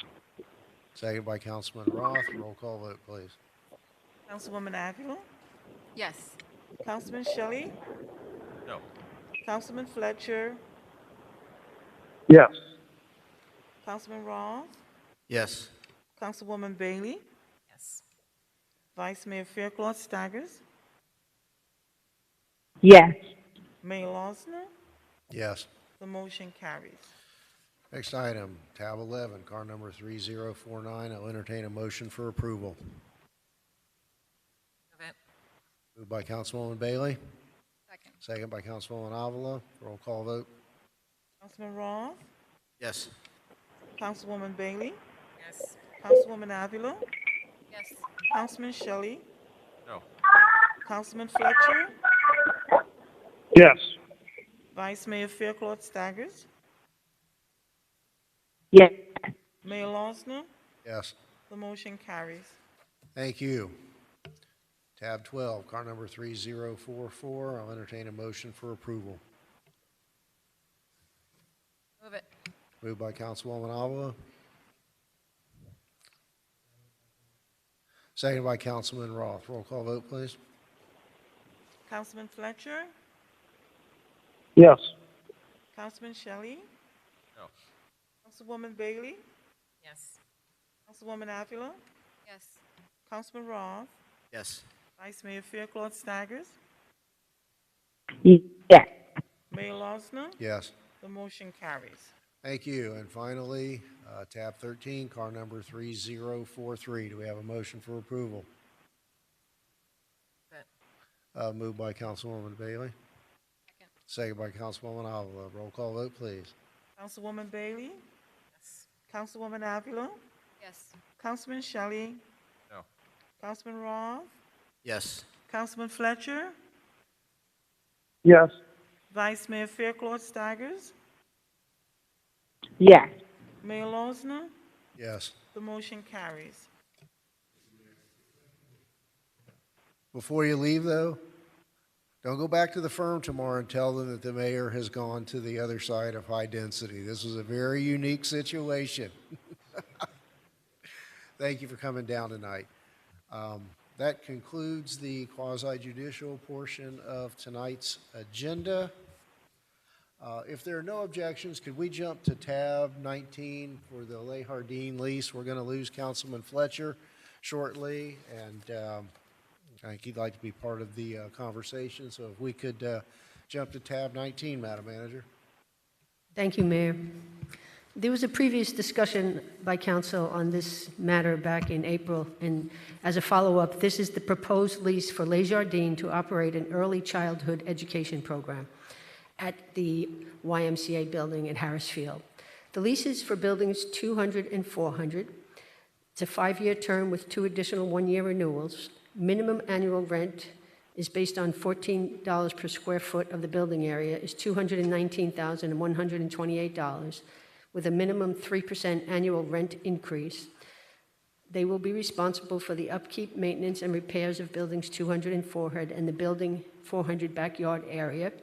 Second by Councilman Roth. Roll call vote, please. Councilwoman Avila? Yes. Councilman Shelley? No. Councilman Fletcher? Yes. Councilman Roth? Yes. Councilwoman Bailey? Yes. Vice Mayor Faircloth Staggers? Yes. Mayor Losner? Yes. The motion carries. Next item, tab 11, car number 3049. I'll entertain a motion for approval. Move it. Moved by Councilwoman Bailey. Second. Second by Councilwoman Avila. Roll call vote. Councilman Roth? Yes. Councilwoman Bailey? Yes. Councilwoman Avila? Yes. Councilman Shelley? No. Councilman Fletcher? Yes. Vice Mayor Faircloth Staggers? Yes. Mayor Losner? Yes. The motion carries. Thank you. Tab 12, car number 3044. I'll entertain a motion for approval. Move it. Moved by Councilwoman Avila. Second by Councilman Roth. Roll call vote, please. Councilman Fletcher? Yes. Councilman Shelley? No. Councilwoman Bailey? Yes. Councilwoman Avila? Yes. Councilman Roth? Yes. Vice Mayor Faircloth Staggers? Yes. Mayor Losner? Yes. The motion carries. Thank you. And finally, tab 13, car number 3043. Do we have a motion for approval? Moved by Councilwoman Bailey. Second by Councilwoman Avila. Roll call vote, please. Councilwoman Bailey? Yes. Councilwoman Avila? Yes. Councilman Shelley? No. Councilman Roth? Yes. Councilman Fletcher? Yes. Vice Mayor Faircloth Staggers? Yes. Mayor Losner? Yes. The motion carries. Before you leave, though, don't go back to the firm tomorrow and tell them that the mayor has gone to the other side of high density. This was a very unique situation. Thank you for coming down tonight. That concludes the quasi-judicial portion of tonight's agenda. If there are no objections, could we jump to tab 19 for the JARDIN lease? We're going to lose Councilman Fletcher shortly, and I think he'd like to be part of the conversation. So if we could jump to tab 19, Madam Manager. Thank you, Mayor. There was a previous discussion by council on this matter back in April, and as a follow-up, this is the proposed lease for JARDIN to operate an early childhood education program at the YMCA building in Harrisfield. The lease is for buildings 200 and 400. It's a 5-year term with 2 additional 1-year renewals. Minimum annual rent is based on $14 per square foot of the building area, is $219,128, with a minimum 3% annual rent increase. They will be responsible for the upkeep, maintenance, and repairs of buildings 200 and 400 and the building 400 backyard area.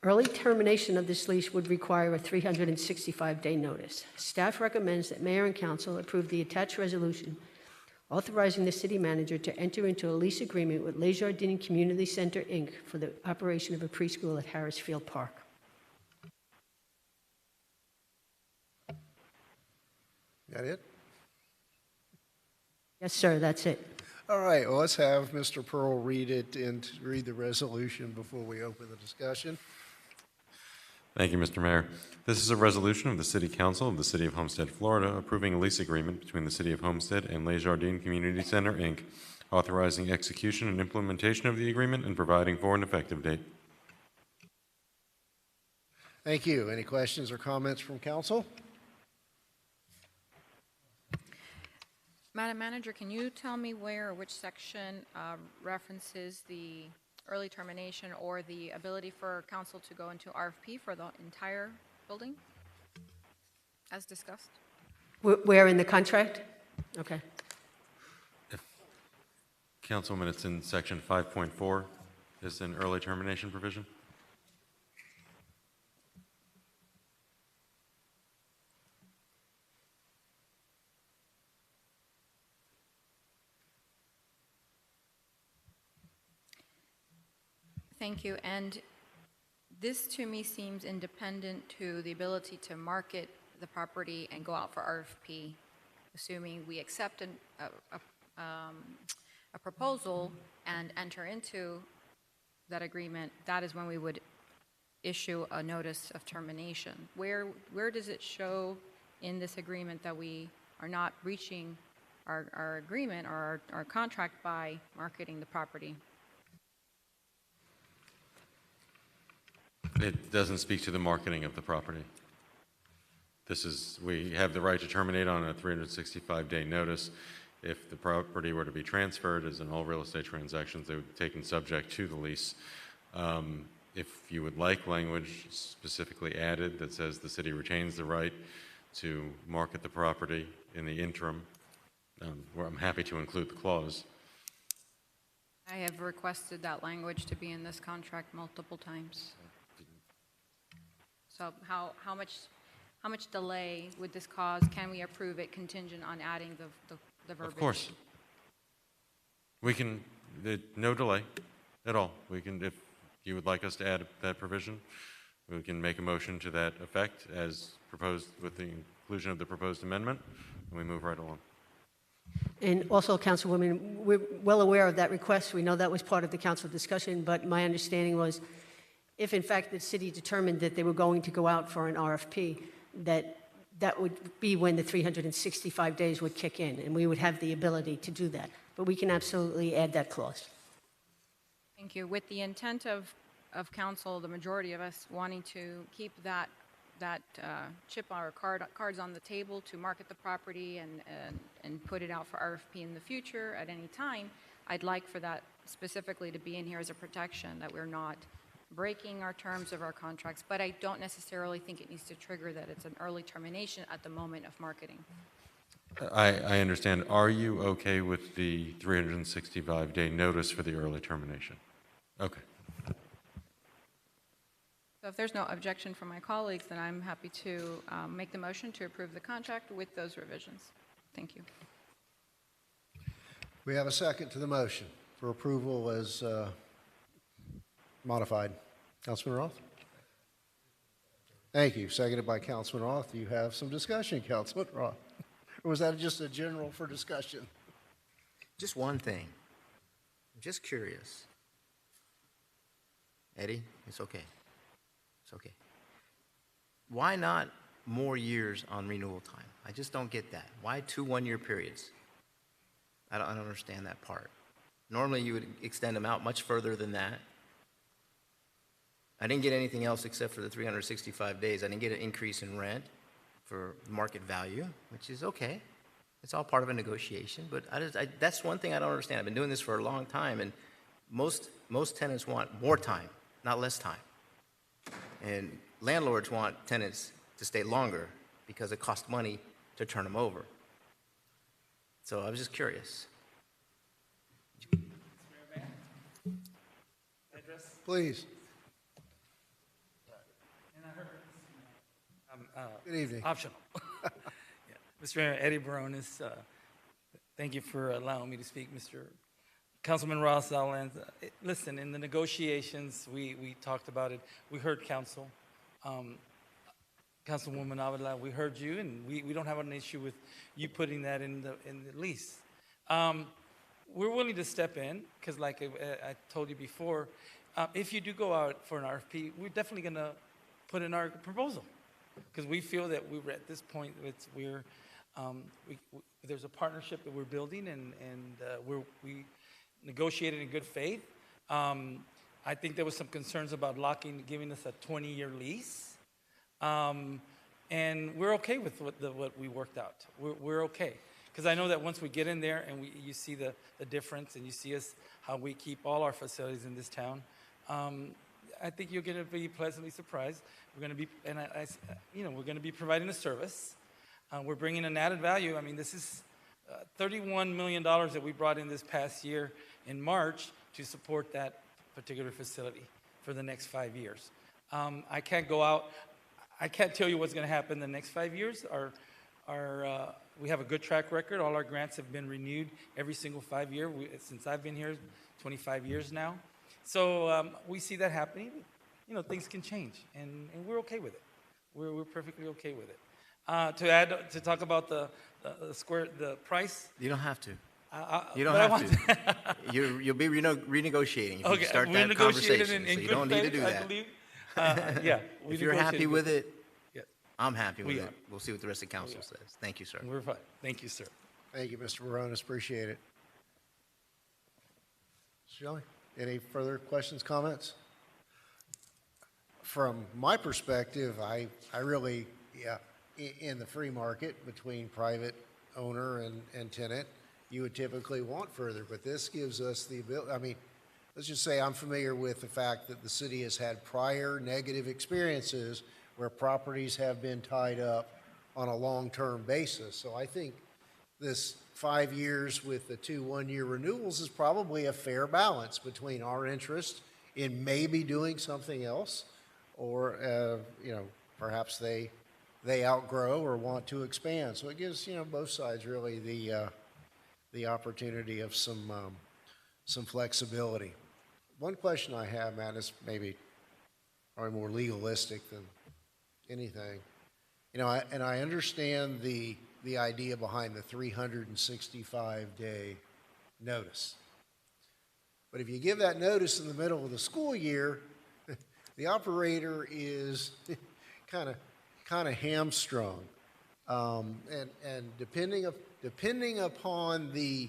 Early termination of this lease would require a 365-day notice. Staff recommends that Mayor and Council approve the attached resolution authorizing the city manager to enter into a lease agreement with Les Jardins Community Center, Inc. for the operation of a preschool at Harrisfield Park. That it? Yes, sir, that's it. All right, well, let's have Mr. Pearl read it and read the resolution before we open the discussion. Thank you, Mr. Mayor. This is a resolution of the City Council of the City of Homestead, Florida, approving a lease agreement between the City of Homestead and Les Jardins Community Center, Inc., authorizing execution and implementation of the agreement and providing for an effective date. Thank you. Any questions or comments from council? Madam Manager, can you tell me where or which section references the early termination or the ability for council to go into RFP for the entire building, as discussed? Where in the contract? Okay. Councilwoman, it's in section 5.4. It's an early termination provision. Thank you. And this to me seems independent to the ability to market the property and go out for RFP, assuming we accept a proposal and enter into that agreement. That is when we would issue a notice of termination. Where does it show in this agreement that we are not breaching our agreement or our contract by marketing the property? It doesn't speak to the marketing of the property. We have the right to terminate on a 365-day notice. If the property were to be transferred, as in all real estate transactions, they would be taken subject to the lease. If you would like language specifically added that says the city retains the right to market the property in the interim, where I'm happy to include the clause. I have requested that language to be in this contract multiple times. So how much delay would this cause? Can we approve it contingent on adding the verbiage? Of course. We can, no delay at all. We can, if you would like us to add that provision, we can make a motion to that effect as proposed with the inclusion of the proposed amendment, and we move right along. And also, Councilwoman, we're well aware of that request. We know that was part of the council discussion, but my understanding was if in fact the city determined that they were going to go out for an RFP, that would be when the 365 days would kick in, and we would have the ability to do that. But we can absolutely add that clause. Thank you. With the intent of council, the majority of us wanting to keep that chip or cards on the table to market the property and put it out for RFP in the future at any time, I'd like for that specifically to be in here as a protection, that we're not breaking our terms of our contracts, but I don't necessarily think it needs to trigger that it's an early termination at the moment of marketing. I understand. Are you okay with the 365-day notice for the early termination? Okay. So if there's no objection from my colleagues, then I'm happy to make the motion to approve the contract with those revisions. Thank you. We have a second to the motion for approval as modified. Councilman Roth? Thank you. Seconded by Councilman Roth. Do you have some discussion, Councilman Roth? Or was that just a general for discussion? Just one thing. I'm just curious. Eddie, it's okay. It's okay. Why not more years on renewal time? I just don't get that. Why 2 one-year periods? I don't understand that part. Normally, you would extend them out much further than that. I didn't get anything else except for the 365 days. I didn't get an increase in rent. for market value, which is okay. It's all part of a negotiation, but that's one thing I don't understand. I've been doing this for a long time, and most tenants want more time, not less time. And landlords want tenants to stay longer because it costs money to turn them over. So I was just curious. Please. Good evening. Optional. Yeah. Mr. Mayor, Eddie Baronis, thank you for allowing me to speak. Mr. Councilman Ross Allen, listen, in the negotiations, we talked about it. We heard council. Councilwoman Avila, we heard you, and we don't have an issue with you putting that in the lease. We're willing to step in, because like I told you before, if you do go out for an RFP, we're definitely going to put in our proposal, because we feel that we're at this point, there's a partnership that we're building, and we negotiated in good faith. I think there was some concerns about giving us a 20-year lease. And we're okay with what we worked out. We're okay. Because I know that once we get in there and you see the difference, and you see how we keep all our facilities in this town, I think you're going to be pleasantly surprised. We're going to be, we're going to be providing a service. We're bringing an added value. I mean, this is $31 million that we brought in this past year in March to support that particular facility for the next 5 years. I can't go out. I can't tell you what's going to happen the next 5 years. We have a good track record. All our grants have been renewed every single 5 year since I've been here, 25 years now. So we see that happening. Things can change, and we're okay with it. We're perfectly okay with it. To talk about the price. You don't have to. You don't have to. You'll be renegotiating if you start that conversation. So you don't need to do that. Yeah. If you're happy with it, I'm happy with it. We'll see what the rest of the council says. Thank you, sir. We're fine. Thank you, sir. Thank you, Mr. Baronis. Appreciate it. Shelley, any further questions, comments? From my perspective, I really, in the free market between private owner and tenant, you would typically want further, but this gives us the ability. I mean, let's just say I'm familiar with the fact that the city has had prior negative experiences where properties have been tied up on a long-term basis. So I think this 5 years with the 2 one-year renewals is probably a fair balance between our interest in maybe doing something else, or perhaps they outgrow or want to expand. So it gives both sides really the opportunity of some flexibility. One question I have, Matt, is maybe probably more legalistic than anything. And I understand the idea behind the 365-day notice. But if you give that notice in the middle of the school year, the operator is kind of hamstrung. And depending upon the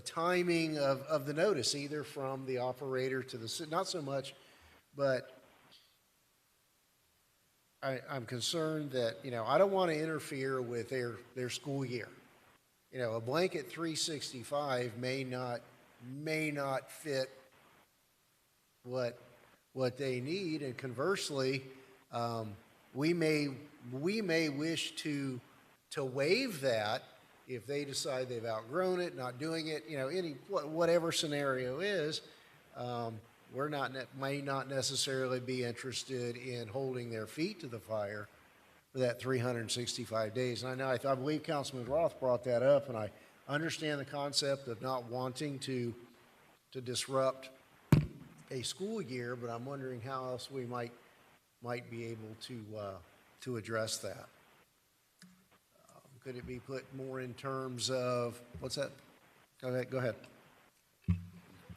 timing of the notice, either from the operator to the city, not so much, but I'm concerned that, I don't want to interfere with their school year. A blanket 365 may not fit what they need, and conversely, we may wish to waive that if they decide they've outgrown it, not doing it, whatever scenario is. May not necessarily be interested in holding their feet to the fire for that 365 days. And I believe Councilman Roth brought that up, and I understand the concept of not wanting to disrupt a school year, but I'm wondering how else we might be able to address that. Could it be put more in terms of, what's that? Go ahead.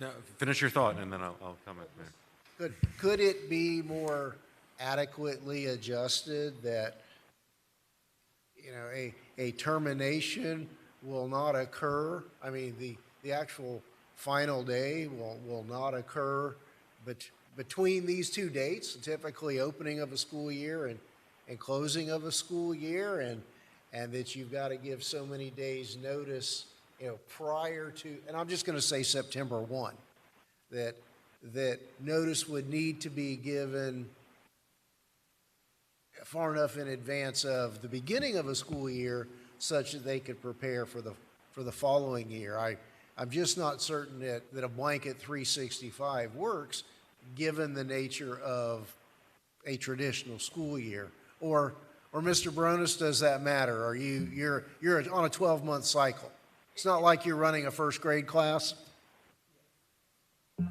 No, finish your thought, and then I'll comment, Mayor. Could it be more adequately adjusted that, a termination will not occur? I mean, the actual final day will not occur between these two dates, typically opening of a school year and closing of a school year, and that you've got to give so many days' notice, prior to, and I'm just going to say September 1, that notice would need to be given far enough in advance of the beginning of a school year such that they could prepare for the following year. I'm just not certain that a blanket 365 works given the nature of a traditional school year. Or Mr. Bronis, does that matter? Are you're on a 12-month cycle? It's not like you're running a first grade class?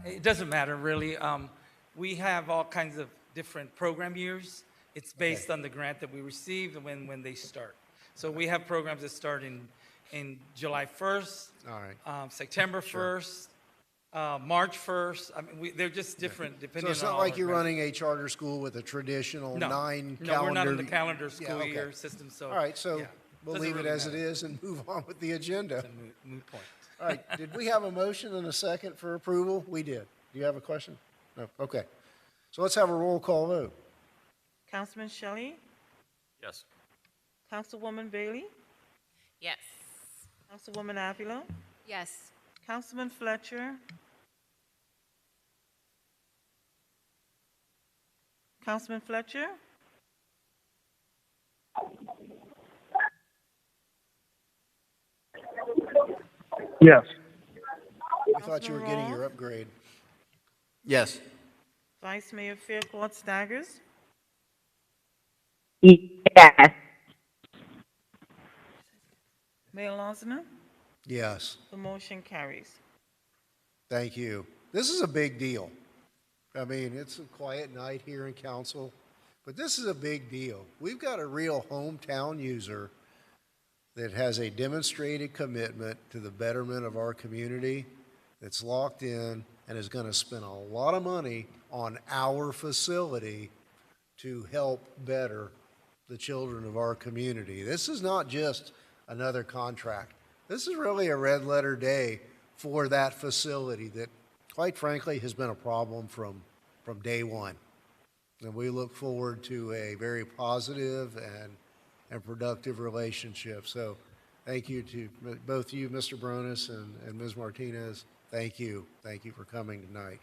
It doesn't matter, really. We have all kinds of different program years. It's based on the grant that we receive and when they start. So we have programs that start in July 1st, all right. September 1st, March 1st. I mean, they're just different depending on. So it's not like you're running a charter school with a traditional nine calendar. No, we're not in the calendar school okay. year system. So all right, so we'll doesn't leave really it as matter. it is and move on with the agenda. It's a moot point. All right, did we have a motion and a second for approval? We did. Do you have a question? No, okay. So let's have a roll call vote. Councilman Shelley? Yes. Councilwoman Bailey? Yes. Councilwoman Avila? Yes. Councilman Fletcher? Councilman Fletcher? Yes. I thought you were getting your upgrade. Yes. Vice Mayor Fairclough Staggers? Yes. Mayor Lozner? Yes. The motion carries. Thank you. This is a big deal. I mean, it's a quiet night here in council, but this is a big deal. We've got a real hometown user that has a demonstrated commitment to the betterment of our community, that's locked in and is going to spend a lot of money on our facility to help better the children of our community. This is not just another contract. This is really a red letter day for that facility that, quite frankly, has been a problem from day one. And we look forward to a very positive and productive relationship. So thank you to both you, Mr. Bronis and Ms. Martinez. Thank you. Thank you for coming tonight.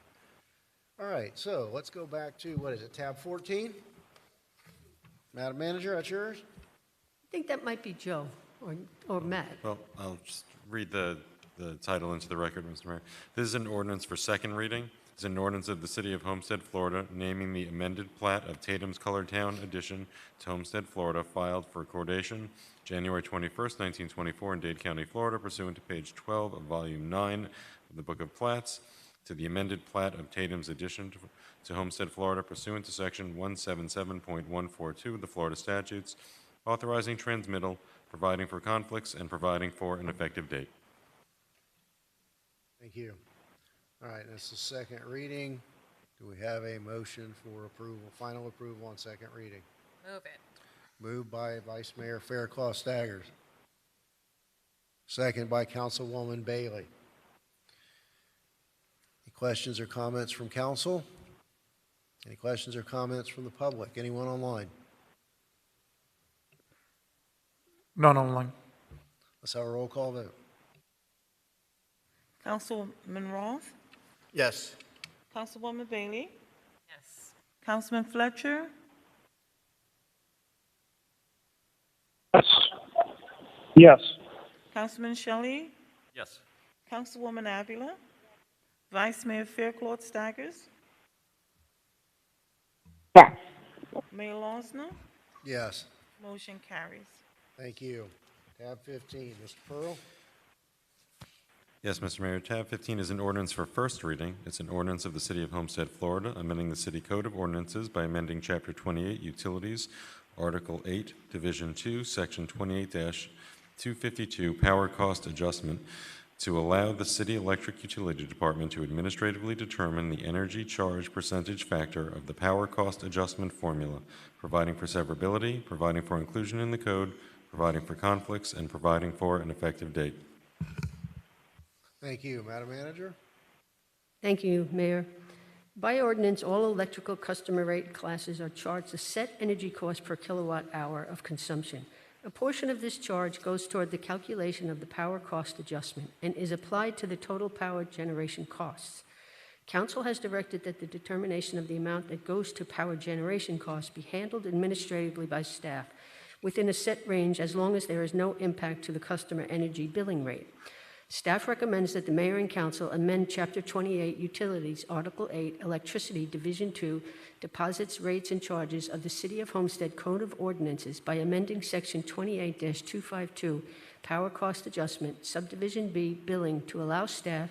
All right, so let's go back to, what is it, tab 14? Madam Manager, that's yours? I think that might be Joe or Matt. Well, I'll just read the title into the record, Mr. Mayor. This is an ordinance for second reading. It's an ordinance of the City of Homestead, Florida, naming the amended plat of Tatum's Colored Town addition to Homestead, Florida, filed for recordation January 21st, 1924 in Dade County, Florida, pursuant to page 12 of Volume 9 of the Book of Plats, to the amended plat of Tatum's addition to Homestead, Florida, pursuant to Section 177.142 of the Florida statutes, authorizing transmittal, providing for conflicts, and providing for an effective date. Thank you. All right, that's the second reading. Do we have a motion for approval, final approval on second reading? Move it. Moved by Vice Mayor Fairclough Staggers. Second by Councilwoman Bailey. Any questions or comments from council? Any questions or comments from the public? Anyone online? None online. Let's have a roll call vote. Councilman Roth? Yes. Councilwoman Bailey? Yes. Councilman Fletcher? Yes. Yes. Councilman Shelley? Yes. Councilwoman Avila? Vice Mayor Fairclough Staggers? Yes. Mayor Lozner? Yes. Motion carries. Thank you. Tab 15, Mr. Pearl? Yes, Mr. Mayor. Tab 15 is an ordinance for first reading. It's an ordinance of the City of Homestead, Florida, amending the City Code of Ordinances by amending Chapter 28, Utilities, Article 8, Division 2, Section 28-252, Power Cost Adjustment, to allow the City Electric Utility Department to administratively determine the energy charge percentage factor of the Power Cost Adjustment formula, providing for severability, providing for inclusion in the code, providing for conflicts, and providing for an effective date. Thank you. Madam Manager? Thank you, Mayor. By ordinance, all electrical customer rate classes are charged a set energy cost per kilowatt hour of consumption. A portion of this charge goes toward the calculation of the power cost adjustment and is applied to the total power generation costs. Council has directed that the determination of the amount that goes to power generation costs be handled administratively by staff within a set range as long as there is no impact to the customer energy billing rate. Staff recommends that the mayor and council amend Chapter 28 Utilities, Article 8, Electricity, Division 2, Deposits, Rates, and Charges of the City of Homestead Code of Ordinances by amending Section 28-252, Power Cost Adjustment, Subdivision B, Billing, to allow staff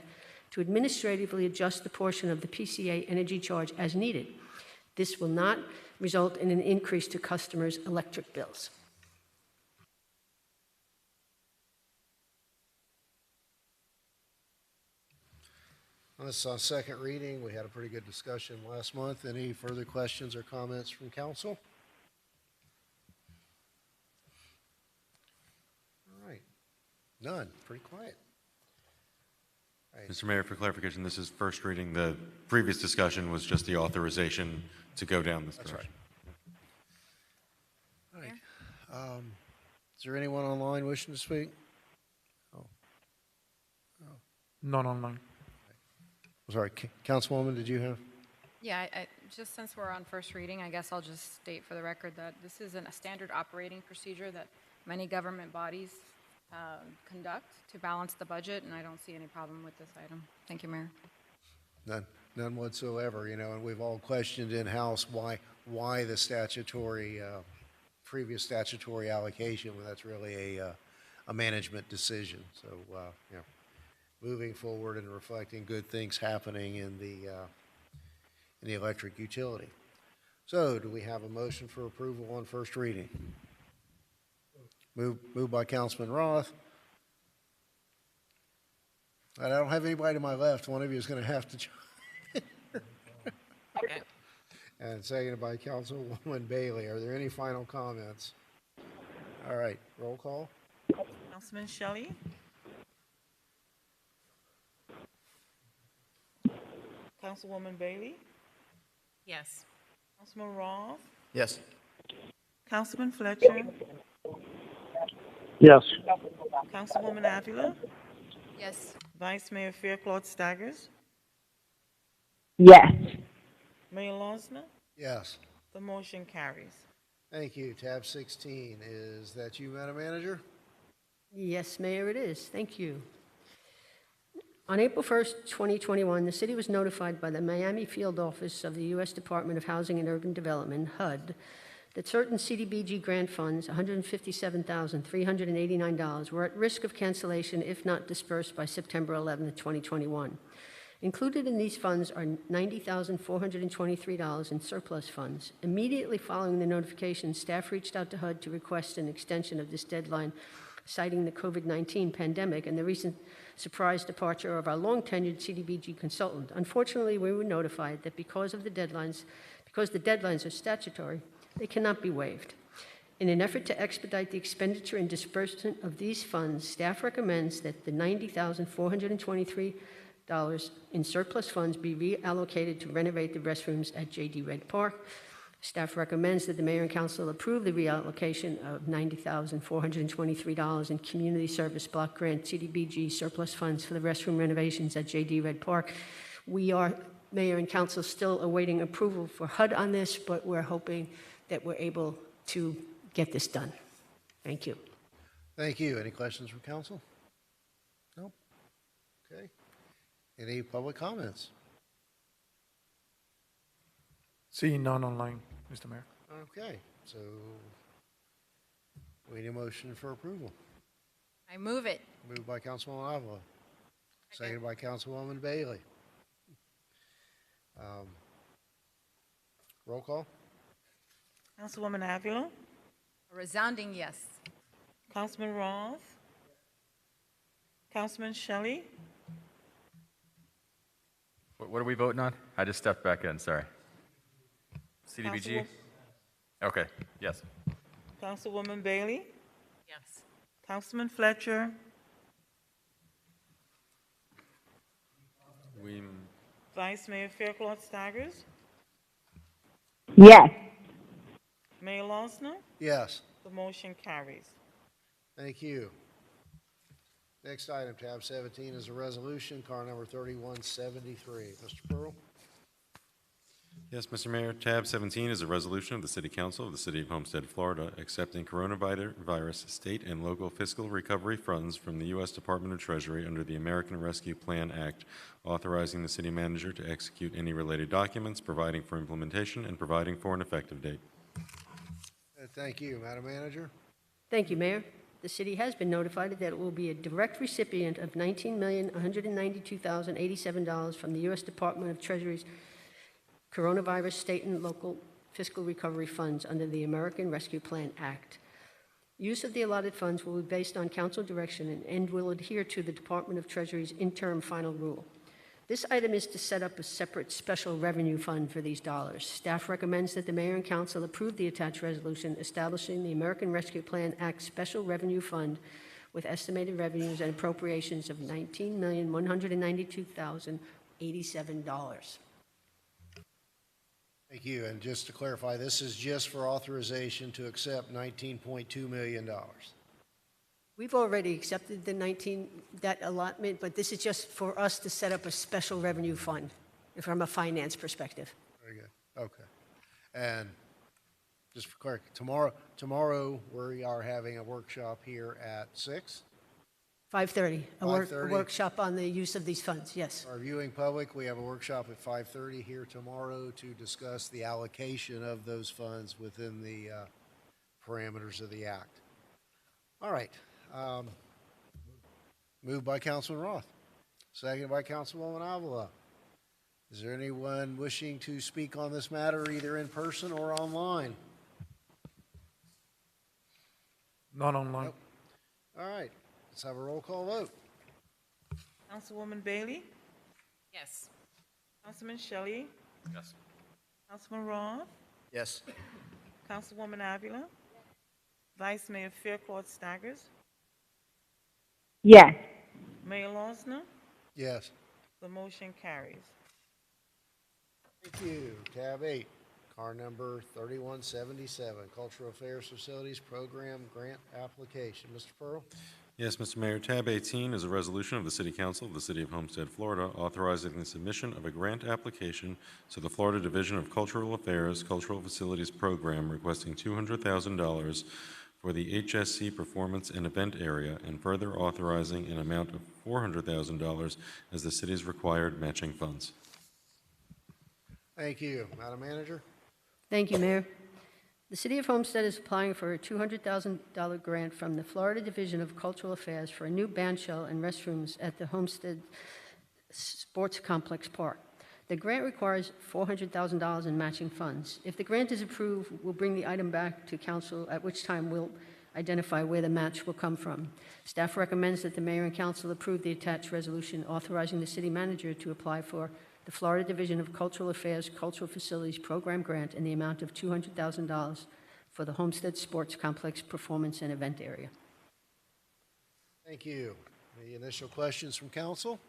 to administratively adjust the portion of the PCA energy charge as needed. This will not result in an increase to customers' electric bills. On this second reading, we had a pretty good discussion last month. Any further questions or comments from council? All right. None. Pretty quiet. Mr. Mayor, for clarification, this is first reading. The previous discussion was just the authorization to go down this direction. All right. Is there anyone online wishing to speak? None online. Sorry, Councilwoman, did you have? Yeah, just since we're on first reading, I guess I'll just state for the record that this is a standard operating procedure that many government bodies conduct to balance the budget, and I don't see any problem with this item. Thank you, Mayor. None whatsoever, you know, and we've all questioned in-house why the statutory, previous statutory allocation, when that's really a management decision. So, you know, moving forward and reflecting good things happening in the electric utility. So, do we have a motion for approval on first reading? Moved by Councilman Roth. I don't have anybody to my left. One of you is going to have to. Okay. And seconded by Councilwoman Bailey. Are there any final comments? All right, roll call. Councilman Shelley? Councilwoman Bailey? Yes. Councilman Roth? Yes. Councilman Fletcher? Yes. Councilwoman Avila? Yes. Vice Mayor Faircloth Staggers? Yes. Mayor Losner? Yes. The motion carries. Thank you. Tab 16, is that you, Madam Manager? Yes, Mayor, it is. Thank you. On April 1st, 2021, the city was notified by the Miami Field Office of the U.S. Department of Housing and Urban Development, HUD, that certain CDBG grant funds, $157,389, were at risk of cancellation if not dispersed by September 11th, 2021. Included in these funds are $90,423 in surplus funds. Immediately following the notification, staff reached out to HUD to request an extension of this deadline, citing the COVID-19 pandemic and the recent surprise departure of our long-tenured CDBG consultant. Unfortunately, we were notified that because the deadlines are statutory, they cannot be waived. In an effort to expedite the expenditure and disbursement of these funds, staff recommends that the $90,423 in surplus funds be reallocated to renovate the restrooms at J.D. Red Park. Staff recommends that the mayor and council approve the reallocation of $90,423 in community service block grant CDBG surplus funds for the restroom renovations at J.D. Red Park. We are, mayor and council, still awaiting approval for HUD on this, but we're hoping that we're able to get this done. Thank you. Thank you. Any questions from council? No? Okay. Any public comments? Seeing none online, Mr. Mayor. Okay, so we need a motion for approval. I move it. Moved by Councilwoman Avila, seconded by Councilwoman Bailey. Roll call. Councilwoman Avila? A resounding yes. Councilman Roth? Councilman Shelley? What are we voting on? I just stepped back in, sorry. CDBG? Okay, yes. Councilwoman Bailey? Yes. Councilman Fletcher? Vice Mayor Fairclough Staggers, Yes. Mayor Losner. Yes. The motion carries. Thank you. Next item, tab 17, is a resolution, car number 3173. Mr. Pearl? Yes, Mr. Mayor, tab 17 is a resolution of the City Council of the City of Homestead, Florida, accepting coronavirus state and local fiscal recovery funds from the U.S. Department of Treasury under the American Rescue Plan Act, authorizing the city manager to execute any related documents, providing for implementation, and providing for an effective date. Thank you. Madam Manager? Thank you, Mayor. The city has been notified that it will be a direct recipient of $19,192,087 from the U.S. Department of Treasury's Coronavirus State and Local Fiscal Recovery Funds under the American Rescue Plan Act. Use of the allotted funds will be based on council direction and will adhere to the Department of Treasury's interim final rule. This item is to set up a separate special revenue fund for these dollars. Staff recommends that the mayor and council approve the attached resolution establishing the American Rescue Plan Act Special Revenue Fund with estimated revenues and appropriations of $19,192,087. Thank you. And just to clarify, this is just for authorization to accept $19.2 million. We've already accepted that allotment, but this is just for us to set up a special revenue fund from a finance perspective. Very good. Okay. And just for clarity, tomorrow we are having a workshop here at 6. 5:30, a 5:30. workshop on the use of these funds, yes. Our viewing public, we have a workshop at 5:30 here tomorrow to discuss the allocation of those funds within the parameters of the act. All right. Moved by Councilman Roth, seconded by Councilwoman Avila. Is there anyone wishing to speak on this matter either in person or online? Not online. Nope. All right. Let's have a roll call vote. Councilwoman Bailey, Yes. Councilman Shelley, Yes. Councilman Roth, Yes. Councilwoman Avila, Vice Mayor Fairclough Staggers, Yes. Mayor Losner. Yes. The motion carries. Thank you. Tab 8, car number 3177, Cultural Affairs Facilities Program Grant Application. Mr. Pearl? Yes, Mr. Mayor, tab 18 is a resolution of the City Council of the City of Homestead, Florida, authorizing the submission of a grant application to the Florida Division of Cultural Affairs Cultural Facilities Program requesting $200,000 for the HSC Performance and Event Area and further authorizing an amount of $400,000 as the city's required matching funds. Thank you. Madam Manager? Thank you, Mayor. The City of Homestead is applying for a $200,000 grant from the Florida Division of Cultural Affairs for a new bandshell and restrooms at the Homestead Sports Complex Park. The grant requires $400,000 in matching funds. If the grant is approved, we'll bring the item back to council, at which time we'll identify where the match will come from. Staff recommends that the mayor and council approve the attached resolution authorizing the city manager to apply for the Florida Division of Cultural Affairs Cultural Facilities Program Grant in the amount of $200,000 for the Homestead Sports Complex Performance and Event Area. Thank you. Any initial questions from council?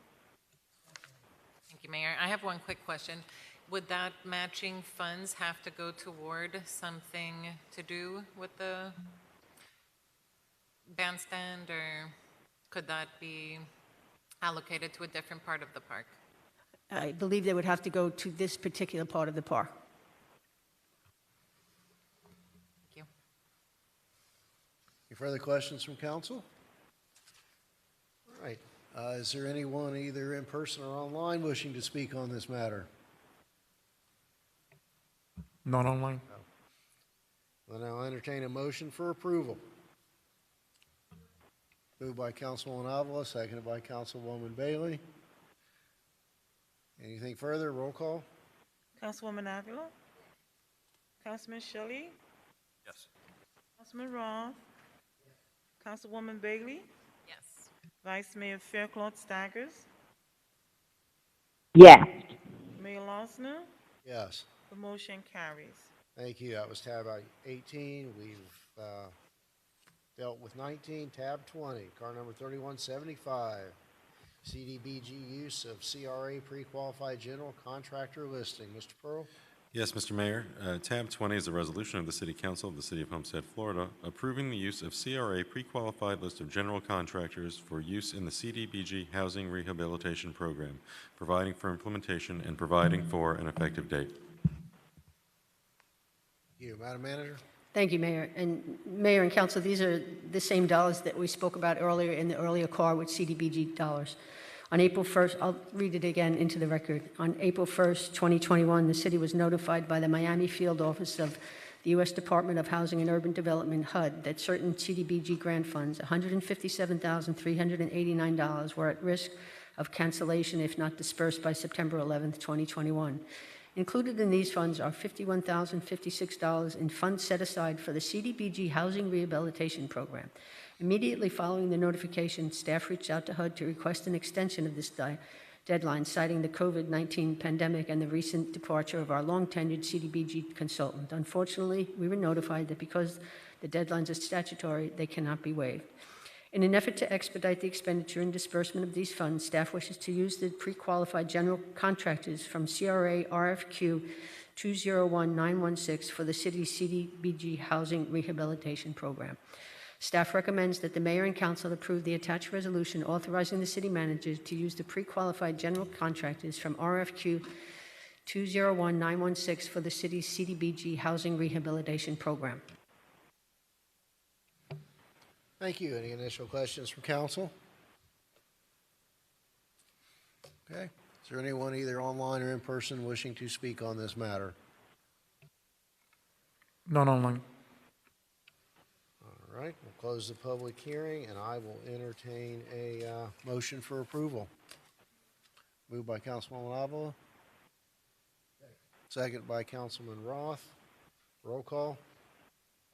Thank you, Mayor. I have one quick question. Would that matching funds have to go toward something to do with the bandstand, or could that be allocated to a different part of the park? I believe they would have to go to this particular part of the park. Thank you. Any further questions from council? All right. Is there anyone either in person or online wishing to speak on this matter? Not online. Well, now I entertain a motion for approval. Moved by Councilwoman Avila, seconded by Councilwoman Bailey. Anything further? Roll call? Councilwoman Avila, Councilman Shelley, Yes. Councilman Roth, Councilwoman Bailey, Yes. Vice Mayor Fairclough Staggers, Yes. Mayor Losner. Yes. The motion carries. Thank you. That was tab 18. We've dealt with 19. Tab 20, car number 3175. CDBG use of CRA pre-qualified general contractor listing. Mr. Pearl? Yes, Mr. Mayor. Tab 20 is a resolution of the City Council of the City of Homestead, Florida, approving the use of CRA pre-qualified list of general contractors for use in the CDBG Housing Rehabilitation Program, providing for implementation and providing for an effective date. Thank you. Madam Manager? Thank you, Mayor. And Mayor and Council, these are the same dollars that we spoke about earlier in the earlier car with CDBG dollars. On April 1st, I'll read it again into the record. On April 1st, 2021, the city was notified by the Miami Field Office of the U.S. Department of Housing and Urban Development, HUD, that certain CDBG grant funds, $157,389, were at risk of cancellation if not dispersed by September 11th, 2021. Included in these funds are $51,056 in funds set aside for the CDBG Housing Rehabilitation Program. Immediately following the notification, staff reached out to HUD to request an extension of this deadline, citing the COVID-19 pandemic and the recent departure of our long-tenured CDBG consultant. Unfortunately, we were notified that because the deadlines are statutory, they cannot be waived. In an effort to expedite the expenditure and disbursement of these funds, staff wishes to use the pre-qualified general contractors from CRA RFQ 201916 for the city's CDBG Housing Rehabilitation Program. Staff recommends that the Mayor and Council approve the attached resolution authorizing the city manager to use the pre-qualified general contractors from RFQ 201916 for the city's CDBG Housing Rehabilitation Program. Thank you. Any initial questions from council? Okay. Is there anyone either online or in person wishing to speak on this matter? None online. All right, we'll close the public hearing, and I will entertain a motion for approval. Moved by Councilwoman Avila. Second by Councilman Roth. Roll call.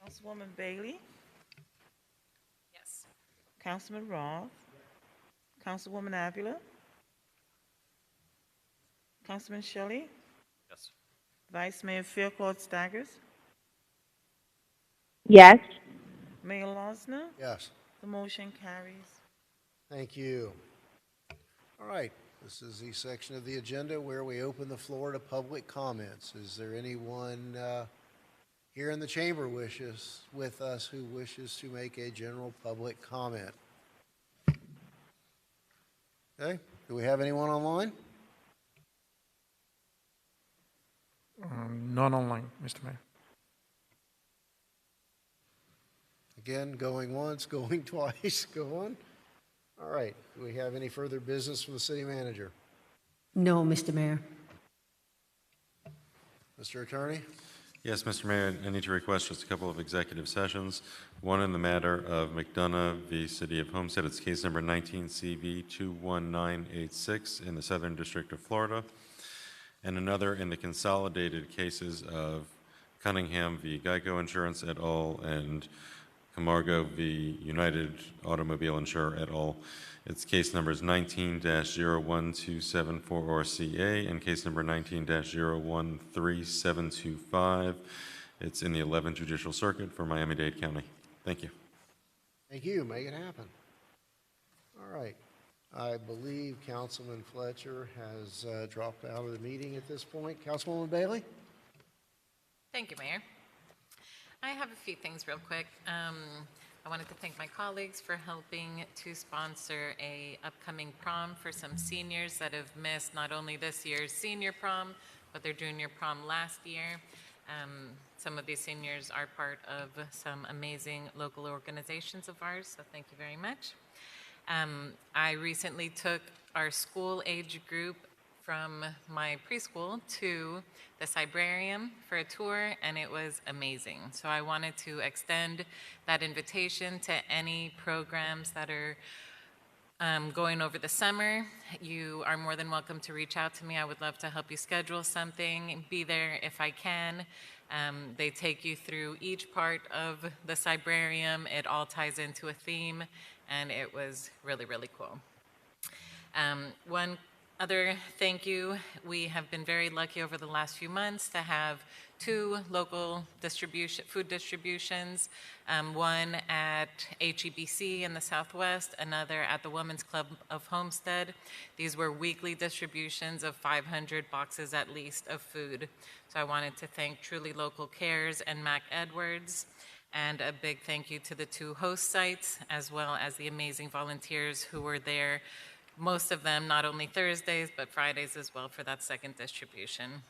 Councilwoman Bailey? Yes. Councilman Roth? Councilwoman Avila? Councilman Shelley? Yes. Vice Mayor Philclaud Staggers? Yes. Mayor Losner? Yes. The motion carries. Thank you. All right, this is the section of the agenda where we open the floor to public comments. Is there anyone here in the chamber with us who wishes to make a general public comment? Okay, do we have anyone online? None online, Mr. Mayor. Again, going once, going twice, go on. All right, do we have any further business from the city manager? No, Mr. Mayor. Mr. Attorney? Yes, Mr. Mayor, I need to request just a couple of executive sessions. One in the matter of McDonough v. City of Homestead. It's case number 19CV21986 in the Southern District of Florida. And another in the consolidated cases of Cunningham v. Geico Insurance et al. And Camargo v. United Automobile Insurer et al. Its case numbers 19-01274RCA and case number 19-013725. It's in the 11th Judicial Circuit for Miami-Dade County. Thank you. Thank you. Make it happen. All right. I believe Councilman Fletcher has dropped out of the meeting at this point. Councilwoman Bailey? Thank you, Mayor. I have a few things real quick. I wanted to thank my colleagues for helping to sponsor a upcoming prom for some seniors that have missed not only this year's senior prom, but their junior prom last year. Some of these seniors are part of some amazing local organizations of ours, so thank you very much. I recently took our school age group from my preschool to the Cybrarium for a tour, and it was amazing. So I wanted to extend that invitation to any programs that are going over the summer. You are more than welcome to reach out to me. I would love to help you schedule something, be there if I can. They take you through each part of the Cybrarium. It all ties into a theme, and it was really, really cool. One other thank you, we have been very lucky over the last few months to have two local food distributions, one at HEBC in the Southwest, another at the Women's Club of Homestead. These were weekly distributions of 500 boxes at least of food. So I wanted to thank Truly Local Cares and Mac Edwards, and a big thank you to the two host sites, as well as the amazing volunteers who were there, most of them not only Thursdays, but Fridays as well for that second distribution.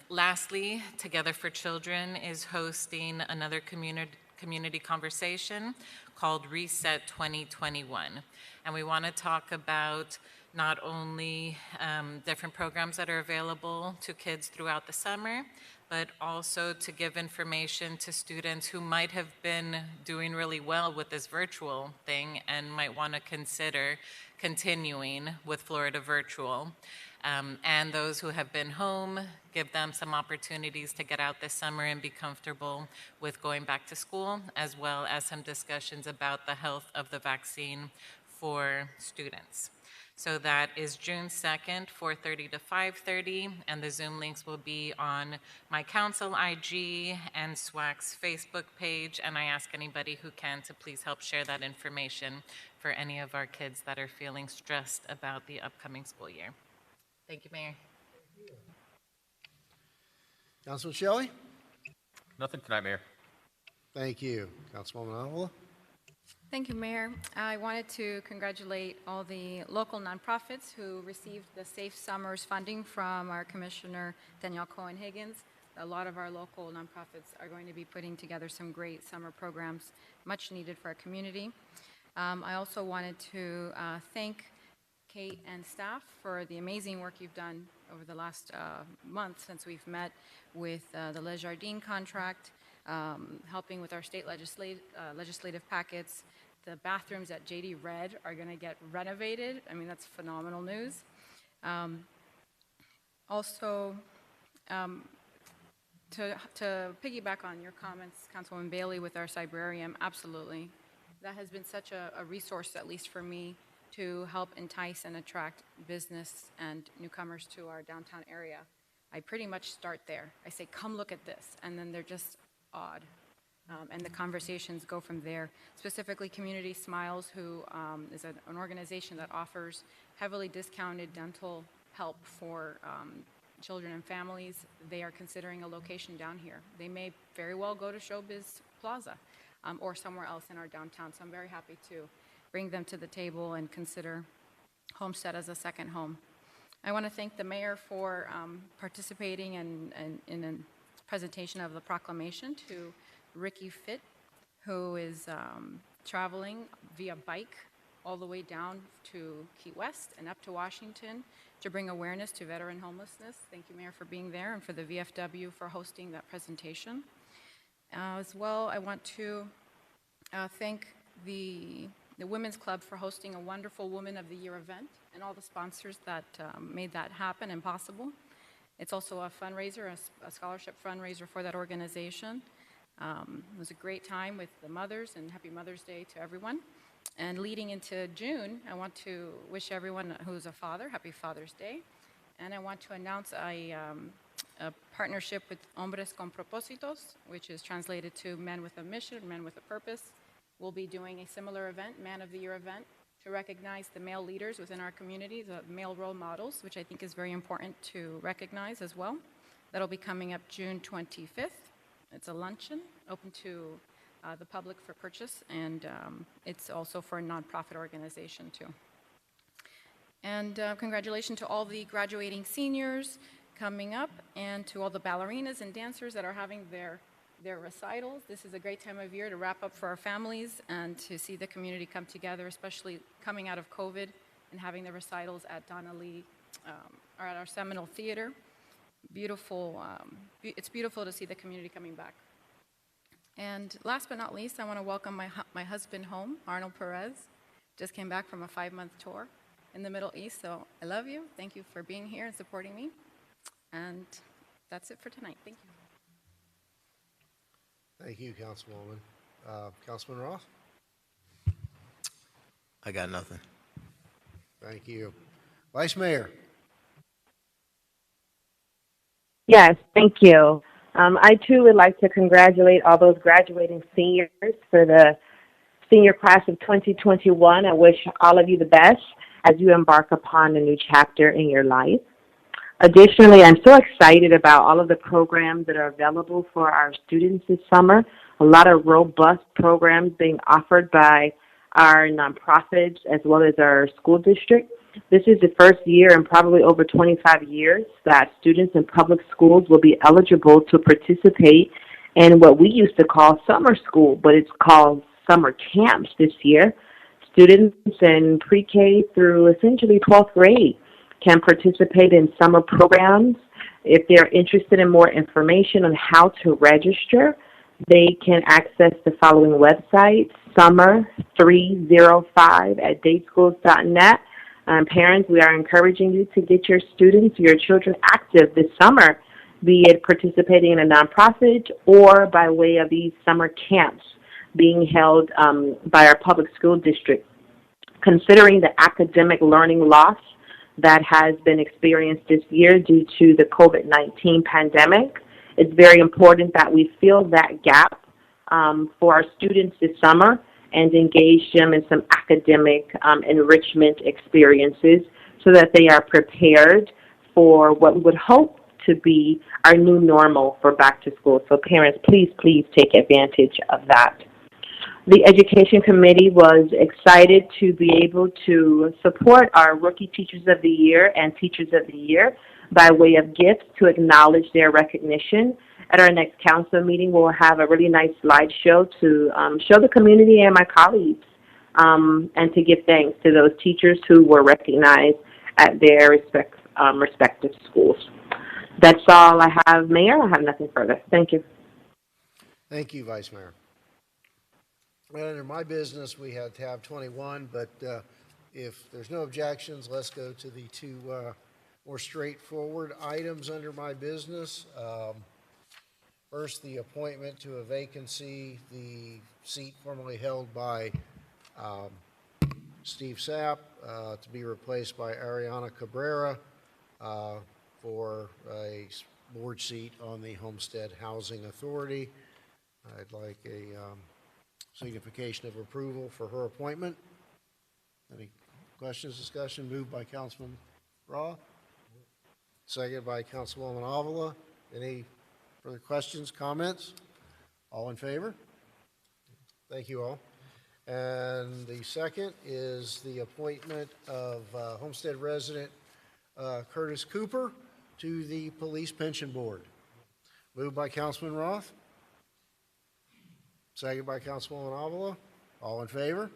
Lastly, Together for Children is hosting another community conversation called Reset 2021. And we want to talk about not only different programs that are available to kids throughout the summer, but also to give information to students who might have been doing really well with this virtual thing and might want to consider continuing with Florida Virtual. And those who have been home, give them some opportunities to get out this summer and be comfortable with going back to school, as well as some discussions about the health of the vaccine for students. So that is June 2nd, 4:30 to 5:30, and the Zoom links will be on my council IG and SWAC's Facebook page, and I ask anybody who can to please help share that information for any of our kids that are feeling stressed about the upcoming school year. Thank you, Mayor. Councilman Shelley? Nothing tonight, Mayor. Thank you. Councilwoman Avila? Thank you, Mayor. I wanted to congratulate all the local nonprofits who received the Safe Summers funding from our Commissioner Danielle Cohen-Higgins. A lot of our local nonprofits are going to be putting together some great summer programs, much needed for our community. I also wanted to thank Kate and staff for the amazing work you've done over the last month since we've met with the Les JARDIN contract, helping with our state legislative packets. The bathrooms at JD Red are going to get renovated. I mean, that's phenomenal news. Also, to piggyback on your comments, Councilwoman Bailey, with our cybrarium, absolutely. That has been such a resource, at least for me, to help entice and attract business and newcomers to our downtown area. I pretty much start there. I say, come look at this, and then they're just awed. And the conversations go from there. Specifically, Community Smiles, who is an organization that offers heavily discounted dental help for children and families. They are considering a location down here. They may very well go to Showbiz Plaza or somewhere else in our downtown. So I'm very happy to bring them to the table and consider Homestead as a second home. I want to thank the mayor for participating in a presentation of the proclamation, to Ricky Fitt, who is traveling via bike all the way down to Key West and up to Washington to bring awareness to veteran homelessness. Thank you, Mayor, for being there, and for the VFW for hosting that presentation. As well, I want to thank the Women's Club for hosting a wonderful Woman of the Year event, and all the sponsors that made that happen and possible. It's also a fundraiser, a scholarship fundraiser for that organization. It was a great time with the mothers, and happy Mother's Day to everyone. And leading into June, I want to wish everyone who's a father, happy Father's Day. And I want to announce a partnership with Hombres con Propósitos, which is translated to Men with a Mission, Men with a Purpose. We'll be doing a similar event, Man of the Year event, to recognize the male leaders within our community, the male role models, which I think is very important to recognize as well. That'll be coming up June 25th. It's a luncheon open to the public for purchase, and it's also for a nonprofit organization too. And congratulations to all the graduating seniors coming up, and to all the ballerinas and dancers that are having their recitals. This is a great time of year to wrap up for our families and to see the community come together, especially coming out of COVID and having the recitals at Donna Lee, or at our Seminole Theater. Beautiful, it's beautiful to see the community coming back. And last but not least, I want to welcome my husband home, Arnold Perez. Just came back from a 5-month tour in the Middle East, so I love you. Thank you for being here and supporting me. And that's it for tonight. Thank you. Thank you, Councilwoman. Councilman Ross? I got nothing. Thank you. Vice Mayor? Yes, thank you. I too would like to congratulate all those graduating seniors for the senior class of 2021. I wish all of you the best as you embark upon a new chapter in your life. Additionally, I'm so excited about all of the programs that are available for our students this summer. A lot of robust programs being offered by our nonprofits as well as our school district. This is the first year in probably over 25 years that students in public schools will be eligible to participate in what we used to call summer school, but it's called summer camps this year. Students in pre-K through essentially 12th grade can participate in summer programs. If they're interested in more information on how to register, they can access the following website, summer305@dateschools.net. Parents, we are encouraging you to get your students, your children active this summer, be it participating in a nonprofit or by way of these summer camps being held by our public school district. Considering the academic learning loss that has been experienced this year due to the COVID-19 pandemic, it's very important that we fill that gap for our students this summer and engage them in some academic enrichment experiences so that they are prepared for what we would hope to be our new normal for back to school. So parents, please, please take advantage of that. The Education Committee was excited to be able to support our Rookie Teachers of the Year and Teachers of the Year by way of gifts to acknowledge their recognition. At our next council meeting, we'll have a really nice slideshow to show the community and my colleagues and to give thanks to those teachers who were recognized at their respective schools. That's all I have, Mayor. I have nothing further. Thank you. Thank you, Vice Mayor. Well, under my business, we had tab 21, but if there's no objections, let's go to the two more straightforward items under my business. First, the appointment to a vacancy, the seat formerly held by Steve Sapp to be replaced by Ariana Cabrera for a board seat on the Homestead Housing Authority. I'd like a signification of approval for her appointment. Any questions, discussion? Moved by Councilman Roth, seconded by Councilwoman Avila. Any further questions, comments? All in favor? Thank you all. And the second is the appointment of Homestead resident Curtis Cooper to the Police Pension Board. Moved by Councilman Roth, second by Councilwoman Avila. All in favor?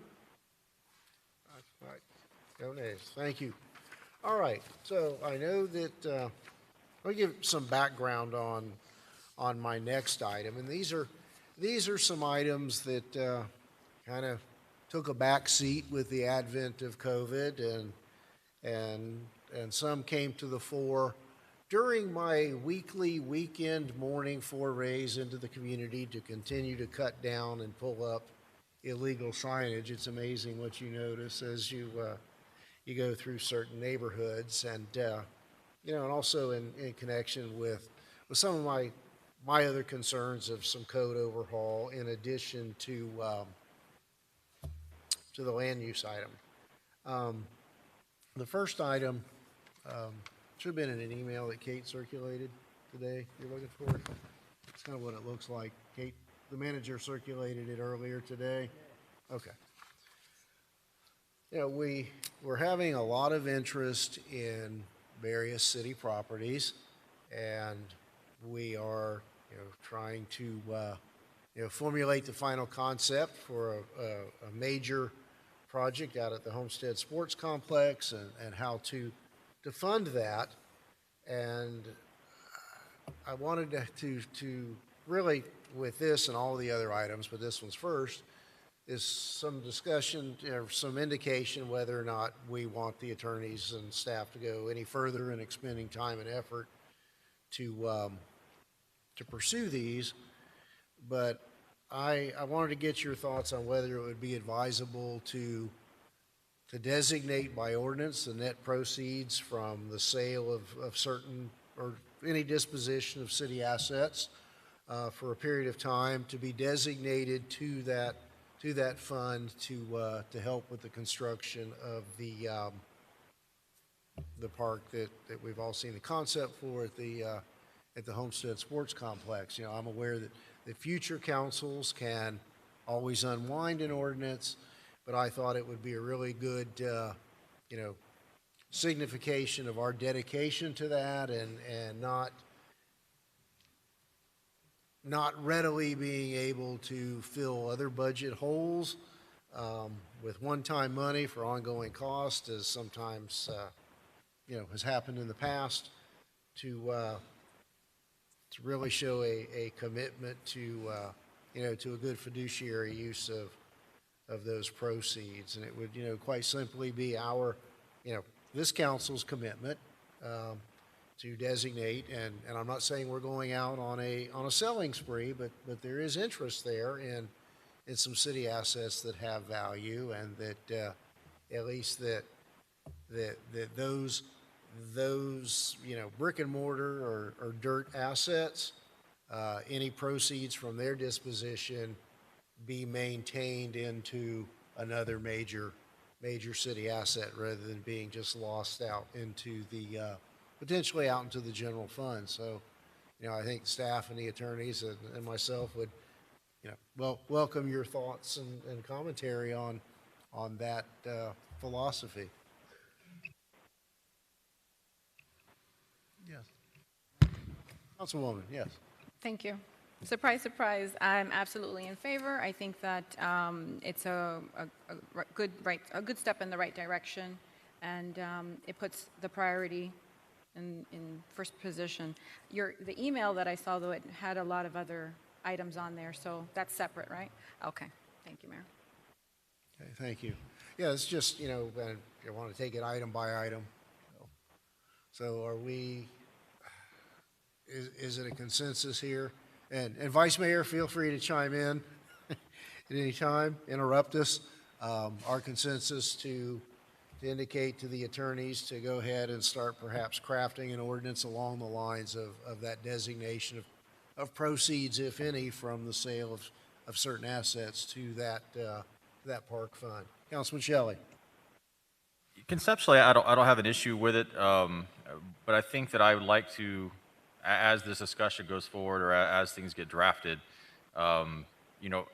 All right. No nays. Thank you. All right. So I know that let me give some background on my next item, and these are some items that kind of took a back seat with the advent of COVID, and some came to the fore during my weekly weekend morning forays into the community to continue to cut down and pull up illegal signage. It's amazing what you notice as you go through certain neighborhoods, and and also in connection with some of my other concerns of some code overhaul in addition to the land use item. The first item should have been in an email that Kate circulated today. You're looking for it? It's kind of what it looks like. Kate, the manager, circulated it earlier today. Okay. We're having a lot of interest in various city properties, and we are trying to formulate the final concept for a major project out at the Homestead Sports Complex and how to fund that. And I wanted to really, with this and all the other items, but this one's first, is some discussion, some indication whether or not we want the attorneys and staff to go any further in expending time and effort to pursue these. But I wanted to get your thoughts on whether it would be advisable to designate by ordinance the net proceeds from the sale of certain or any disposition of city assets for a period of time to be designated to that fund to help with the construction of the park that we've all seen the concept for at the Homestead Sports Complex. You know, I'm aware that the future councils can always unwind an ordinance, but I thought it would be a really good, you know, signification of our dedication to that and not readily being able to fill other budget holes with one-time money for ongoing cost, as sometimes you know, has happened in the past, to really show a commitment to you know, to a good fiduciary use of those proceeds. And it would, you know, quite simply be our, you know, this council's commitment to designate, and I'm not saying we're going out on a selling spree, but there is interest there in some city assets that have value, and that at least that those you know, brick and mortar or dirt assets, any proceeds from their disposition be maintained into another major city asset rather than being just lost out into the potentially out into the general fund. So, you know, I think staff and the attorneys and myself would, you know, welcome your thoughts and commentary on that philosophy. Yes. Councilwoman, yes. Thank you. Surprise, surprise, I'm absolutely in favor. I think that it's a good step in the right direction, and it puts the priority in first position. The email that I saw, though, it had a lot of other items on there, so that's separate, right? Okay. Thank you, Mayor. Okay, thank you. Yeah, it's just, you know, I want to take it item by item. So are we, is it a consensus here? And Vice Mayor, feel free to chime in at any time, interrupt us. Our consensus to indicate to the attorneys to go ahead and start perhaps crafting an ordinance along the lines of that designation of proceeds, if any, from the sale of certain assets to that park fund. Councilman Shelley. Conceptually, I don't have an issue with it, but I think that I would like to, as this discussion goes forward or as things get drafted, you know,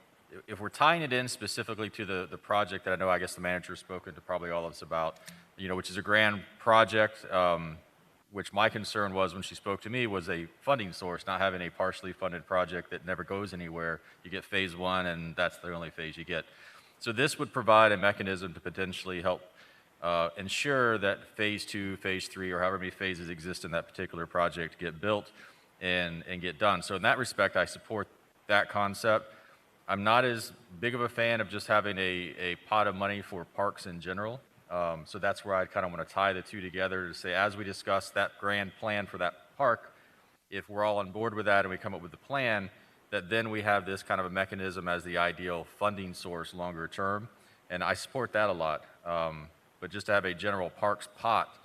if we're tying it in specifically to the project that I know, I guess the manager has spoken to probably all of us about, you know, which is a grand project, which my concern was when she spoke to me was a funding source, not having a partially funded project that never goes anywhere. You get phase one and that's the only phase you get. So this would provide a mechanism to potentially help ensure that phase two, phase three, or however many phases exist in that particular project get built and get done. So in that respect, I support that concept. I'm not as big of a fan of just having a pot of money for parks in general. So that's where I kind of want to tie the two together to say, as we discuss that grand plan for that park, if we're all on board with that and we come up with the plan, that then we have this kind of a mechanism as the ideal funding source longer term. And I support that a lot. But just to have a general parks pot,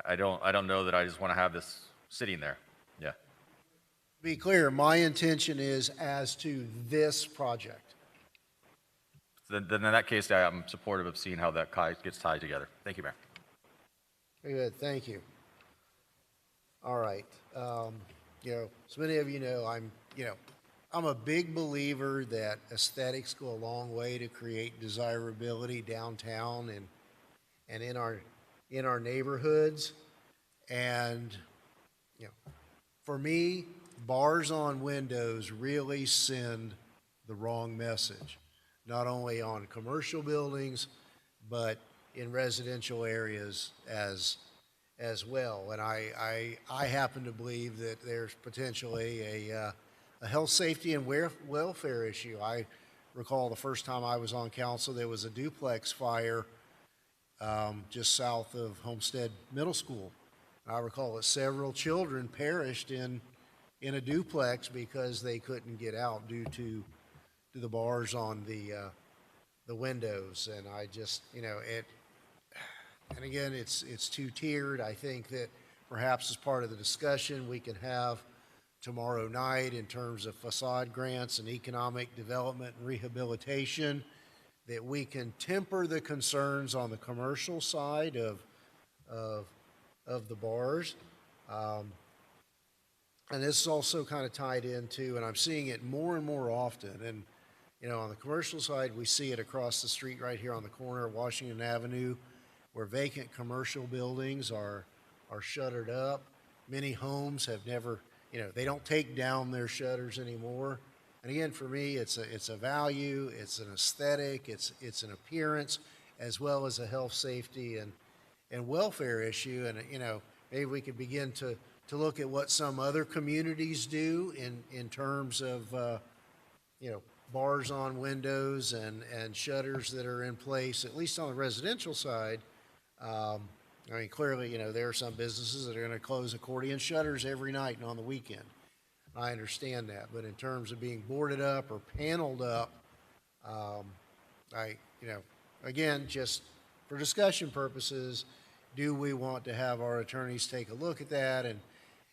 I don't know that I just want to have this sitting there. Yeah. Be clear, my intention is as to this project. Then in that case, I'm supportive of seeing how that gets tied together. Thank you, Mayor. Very good, thank you. All right, you know, so many of you know, I'm a big believer that aesthetics go a long way to create desirability downtown and in our neighborhoods. And, you know, for me, bars on windows really send the wrong message, not only on commercial buildings, but in residential areas as well. And I happen to believe that there's potentially a health, safety, and welfare issue. I recall the first time I was on council, there was a duplex fire just south of Homestead Middle School. I recall that several children perished in a duplex because they couldn't get out due to the bars on the windows. And I just, you know, and again, it's two-tiered. I think that perhaps as part of the discussion we can have tomorrow night in terms of facade grants and economic development and rehabilitation, that we can temper the concerns on the commercial side of the bars. And this is also kind of tied into, and I'm seeing it more and more often, and you know, on the commercial side, we see it across the street right here on the corner of Washington Avenue, where vacant commercial buildings are shuttered up. Many homes have never, you know, they don't take down their shutters anymore. And again, for me, it's a value, it's an aesthetic, it's an appearance, as well as a health, safety, and welfare issue. And you know, maybe we could begin to look at what some other communities do in terms of you know, bars on windows and shutters that are in place, at least on the residential side. I mean, clearly, you know, there are some businesses that are going to close accordion shutters every night and on the weekend. I understand that, but in terms of being boarded up or paneled up, you know, again, just for discussion purposes, do we want to have our attorneys take a look at that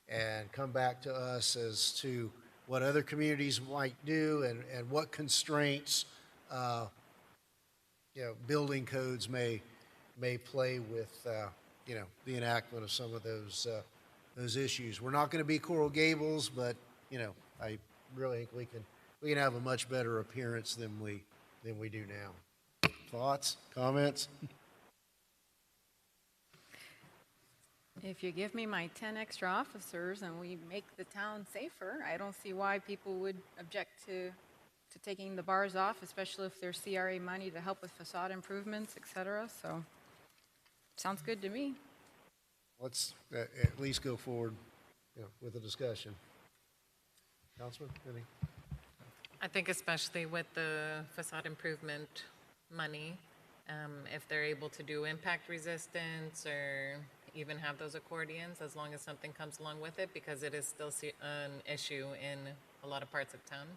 and come back to us as to what other communities might do and what constraints, you know, building codes may play with, you know, the enactment of some of those issues. We're not going to be Coral Gables, but you know, I really think we can have a much better appearance than we do now. Thoughts, comments? If you give me my 10 extra officers and we make the town safer, I don't see why people would object to taking the bars off, especially if there's CRA money to help with facade improvements, et cetera. So, sounds good to me. Let's at least go forward, you know, with the discussion. Councilman, any? I think especially with the facade improvement money, if they're able to do impact resistance or even have those accordions, as long as something comes along with it, because it is still an issue in a lot of parts of town.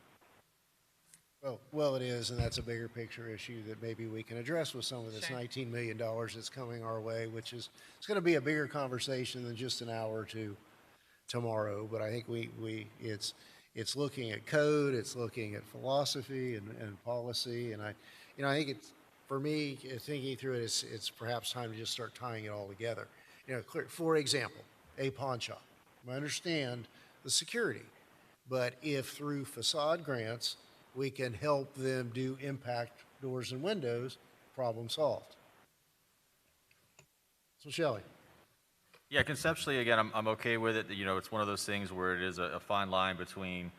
Well, it is, and that's a bigger picture issue that maybe we can address with some of this Sure. $19 million that's coming our way, which is, it's going to be a bigger conversation than just an hour or two tomorrow. But I think it's looking at code, it's looking at philosophy and policy, and I think it's, for me, thinking through it, it's perhaps time to just start tying it all together. You know, for example, a pawn shop. I understand the security, but if through facade grants we can help them do impact doors and windows, problem solved. So Shelley. Yeah, conceptually, again, I'm okay with it. You know, it's one of those things where it is a fine line between,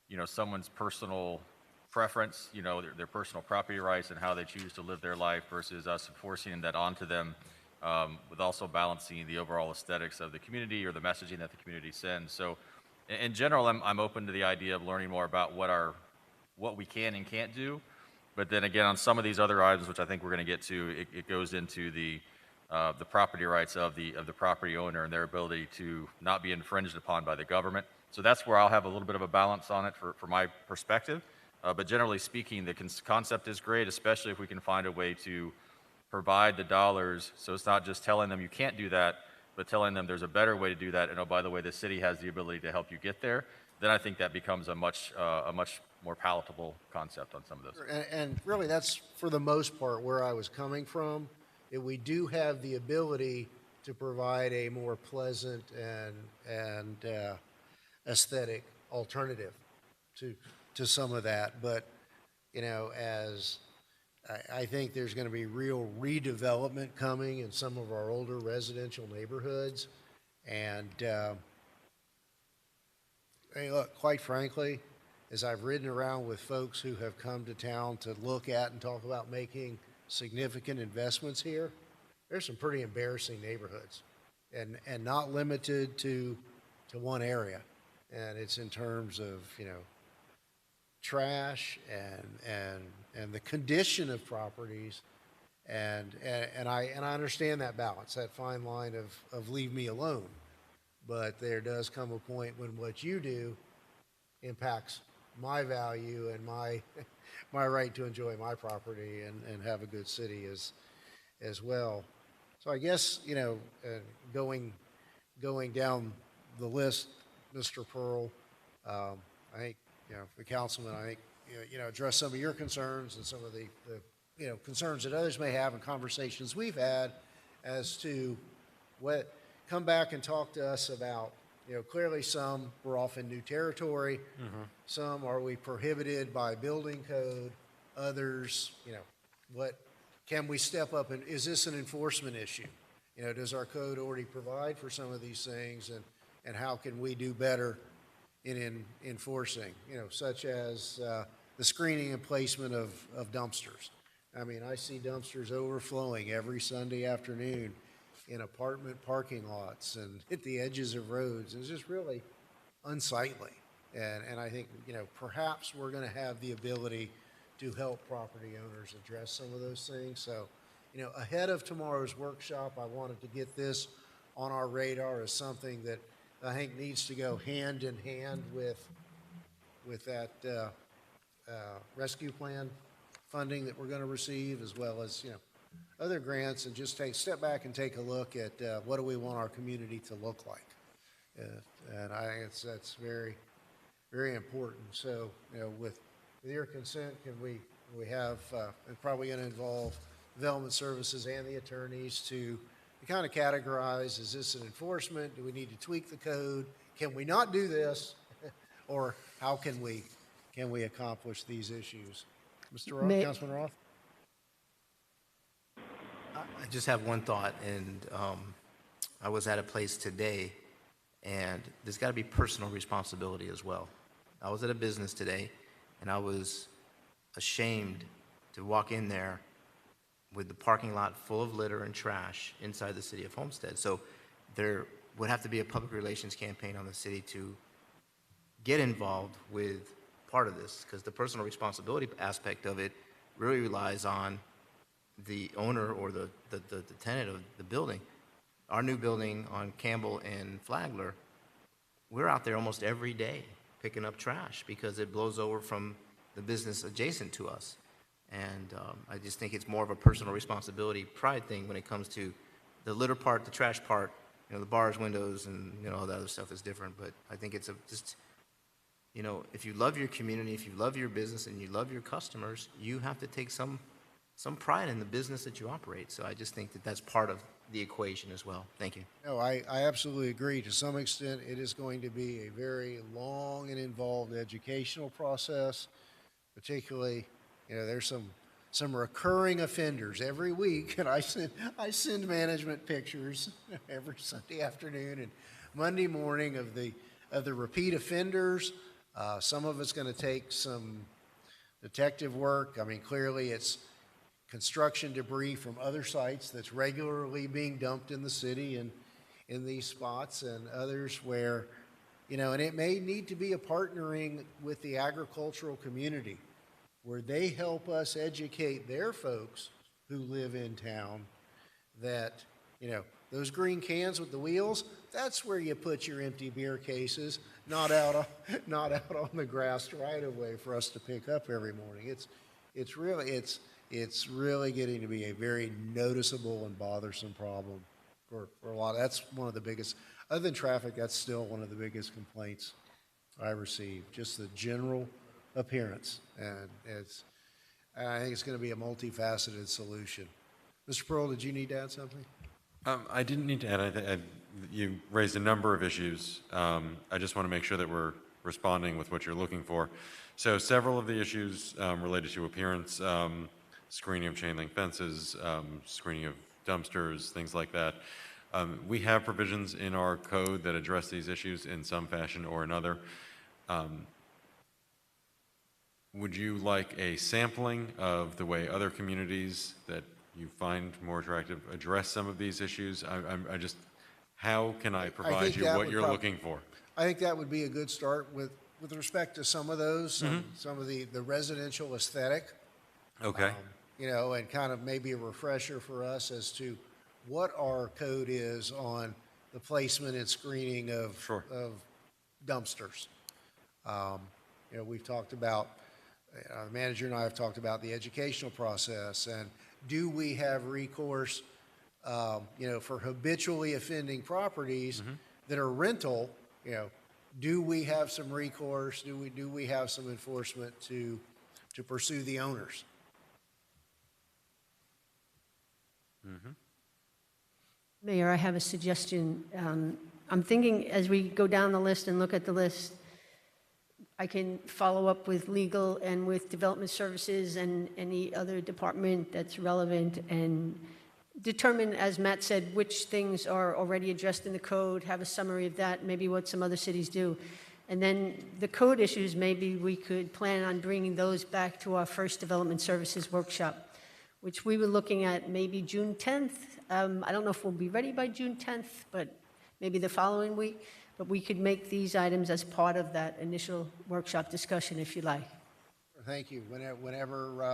you know, someone's personal preference, you know, their personal property rights and how they choose to live their life versus us enforcing that onto them, with also balancing the overall aesthetics of the community or the messaging that the community sends. So in general, I'm open to the idea of learning more about what we can and can't do. But then again, on some of these other items, which I think we're going to get to, it goes into the property rights of the property owner and their ability to not be infringed upon by the government. So that's where I'll have a little bit of a balance on it for my perspective. But generally speaking, the concept is great, especially if we can find a way to provide the dollars. So it's not just telling them you can't do that, but telling them there's a better way to do that. And oh, by the way, the city has the ability to help you get there. Then I think that becomes a much more palatable concept on some of those. And really, that's for the most part where I was coming from. That we do have the ability to provide a more pleasant and aesthetic alternative to some of that. But you know, as I think there's going to be real redevelopment coming in some of our older residential neighborhoods, and hey, look, quite frankly, as I've ridden around with folks who have come to town to look at and talk about making significant investments here, there's some pretty embarrassing neighborhoods, and not limited to one area. And it's in terms of, you know, trash and the condition of properties, and I understand that balance, that fine line of leave me alone. But there does come a point when what you do impacts my value and my right to enjoy my property and have a good city as well. So I guess, you know, going going down the list, Mr. Pearl, I think, the councilman, I think, address some of your concerns and some of the concerns that others may have and conversations we've had as to what, come back and talk to us about, clearly some we're off in new territory. Some are we prohibited by building code? Others, what can we step up and is this an enforcement issue? Does our code already provide for some of these things and how can we do better in enforcing, such as the screening and placement of dumpsters. I mean, I see dumpsters overflowing every Sunday afternoon in apartment parking lots and at the edges of roads. It's just really unsightly. And I think, perhaps we're going to have the ability to help property owners address some of those things. So, ahead of tomorrow's workshop, I wanted to get this on our radar as something that I think needs to go hand in hand with that rescue plan funding that we're going to receive, as well as, other grants, and just step back and take a look at what do we want our community to look like. And I think that's very, very important. So, with your consent, can we have, it's probably going to involve development services and the attorneys to kind of categorize, is this an enforcement? Do we need to tweak the code? Can we not do this? Or how can we accomplish these issues? Mr. Roth, Councilman Roth? I just have one thought, and I was at a place today, and there's got to be personal responsibility as well. I was at a business today, and I was ashamed to walk in there with the parking lot full of litter and trash inside the city of Homestead. So there would have to be a public relations campaign on the city to get involved with part of this, because the personal responsibility aspect of it really relies on the owner or the tenant of the building. Our new building on Campbell and Flagler, we're out there almost every day picking up trash because it blows over from the business adjacent to us. And I just think it's more of a personal responsibility, pride thing when it comes to the litter part, the trash part. The bars, windows, and all the other stuff is different. But I think it's just, if you love your community, if you love your business, and you love your customers, you have to take some pride in the business that you operate. So I just think that that's part of the equation as well. Thank you. No, I absolutely agree. To some extent, it is going to be a very long and involved educational process, particularly, there's some recurring offenders every week, and I send management pictures every Sunday afternoon and Monday morning of the repeat offenders. Some of it's going to take some detective work. I mean, clearly it's construction debris from other sites that's regularly being dumped in the city and in these spots, and others where, and it may need to be a partnering with the agricultural community where they help us educate their folks who live in town that, those green cans with the wheels, that's where you put your empty beer cases, not out on the grass right away for us to pick up every morning. It's really getting to be a very noticeable and bothersome problem for a lot. That's one of the biggest, other than traffic, that's still one of the biggest complaints I receive, just the general appearance. And I think it's going to be a multifaceted solution. Mr. Pearl, did you need to add something? I didn't need to add. You raised a number of issues. I just want to make sure that we're responding with what you're looking for. So several of the issues related to appearance, screening of chain link fences, screening of dumpsters, things like that. We have provisions in our code that address these issues in some fashion or another. Would you like a sampling of the way other communities that you find more attractive address some of these issues? How can I provide you what you're looking for? I think that would be a good start with respect to some of those, some of the residential aesthetic. Okay. And kind of maybe a refresher for us as to what our code is on the placement and screening of dumpsters. We've talked about, the manager and I have talked about the educational process, and do we have recourse, for habitually offending properties that are rental, do we have some recourse? Do we have some enforcement to pursue the owners? Mayor, I have a suggestion. I'm thinking as we go down the list and look at the list, I can follow up with legal and with development services and any other department that's relevant and determine, as Matt said, which things are already addressed in the code, have a summary of that, maybe what some other cities do. And then the code issues, maybe we could plan on bringing those back to our first development services workshop, which we were looking at maybe June 10th. I don't know if we'll be ready by June 10th, but maybe the following week. But we could make these items as part of that initial workshop discussion, if you like. Thank you. Whenever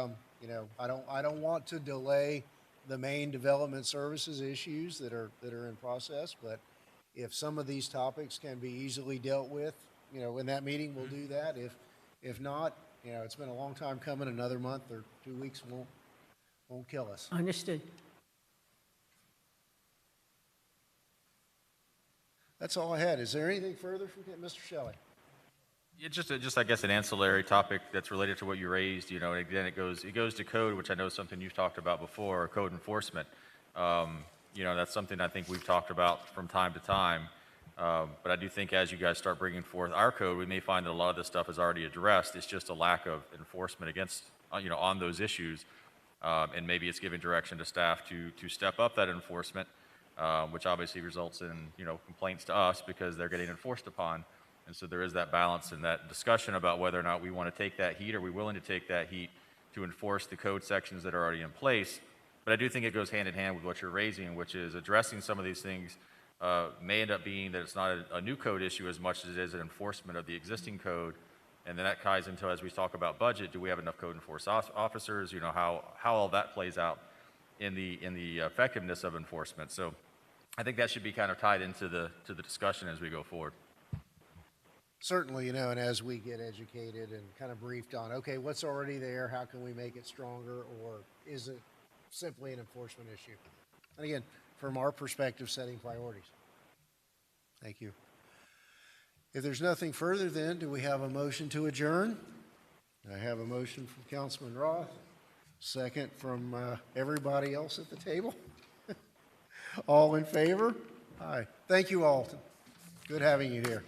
I don't want to delay the main development services issues that are in process, but if some of these topics can be easily dealt with, in that meeting, we'll do that. If not, it's been a long time coming. Another month or 2 weeks won't kill us. Understood. That's all I had. Is there anything further from Mr. Shelley? Yeah, just I guess an ancillary topic that's related to what you raised, and again, it goes to code, which I know is something you've talked about before, code enforcement. That's something I think we've talked about from time to time. But I do think as you guys start bringing forth our code, we may find that a lot of this stuff is already addressed. It's just a lack of enforcement against, on those issues. And maybe it's giving direction to staff to step up that enforcement, which obviously results in, complaints to us because they're getting enforced upon. And so there is that balance and that discussion about whether or not we want to take that heat. Are we willing to take that heat to enforce the code sections that are already in place? But I do think it goes hand in hand with what you're raising, which is addressing some of these things may end up being that it's not a new code issue as much as it is an enforcement of the existing code. And then that ties into, as we talk about budget, do we have enough code enforcement officers? How all that plays out in the effectiveness of enforcement. So I think that should be kind of tied into the discussion as we go forward. Certainly, and as we get educated and kind of briefed on, okay, what's already there, how can we make it stronger, or is it simply an enforcement issue? And again, from our perspective, setting priorities. Thank you. If there's nothing further, then, do we have a motion to adjourn? I have a motion from Councilman Roth, second from everybody else at the table. All in favor? Aye. Thank you all. Good having you here.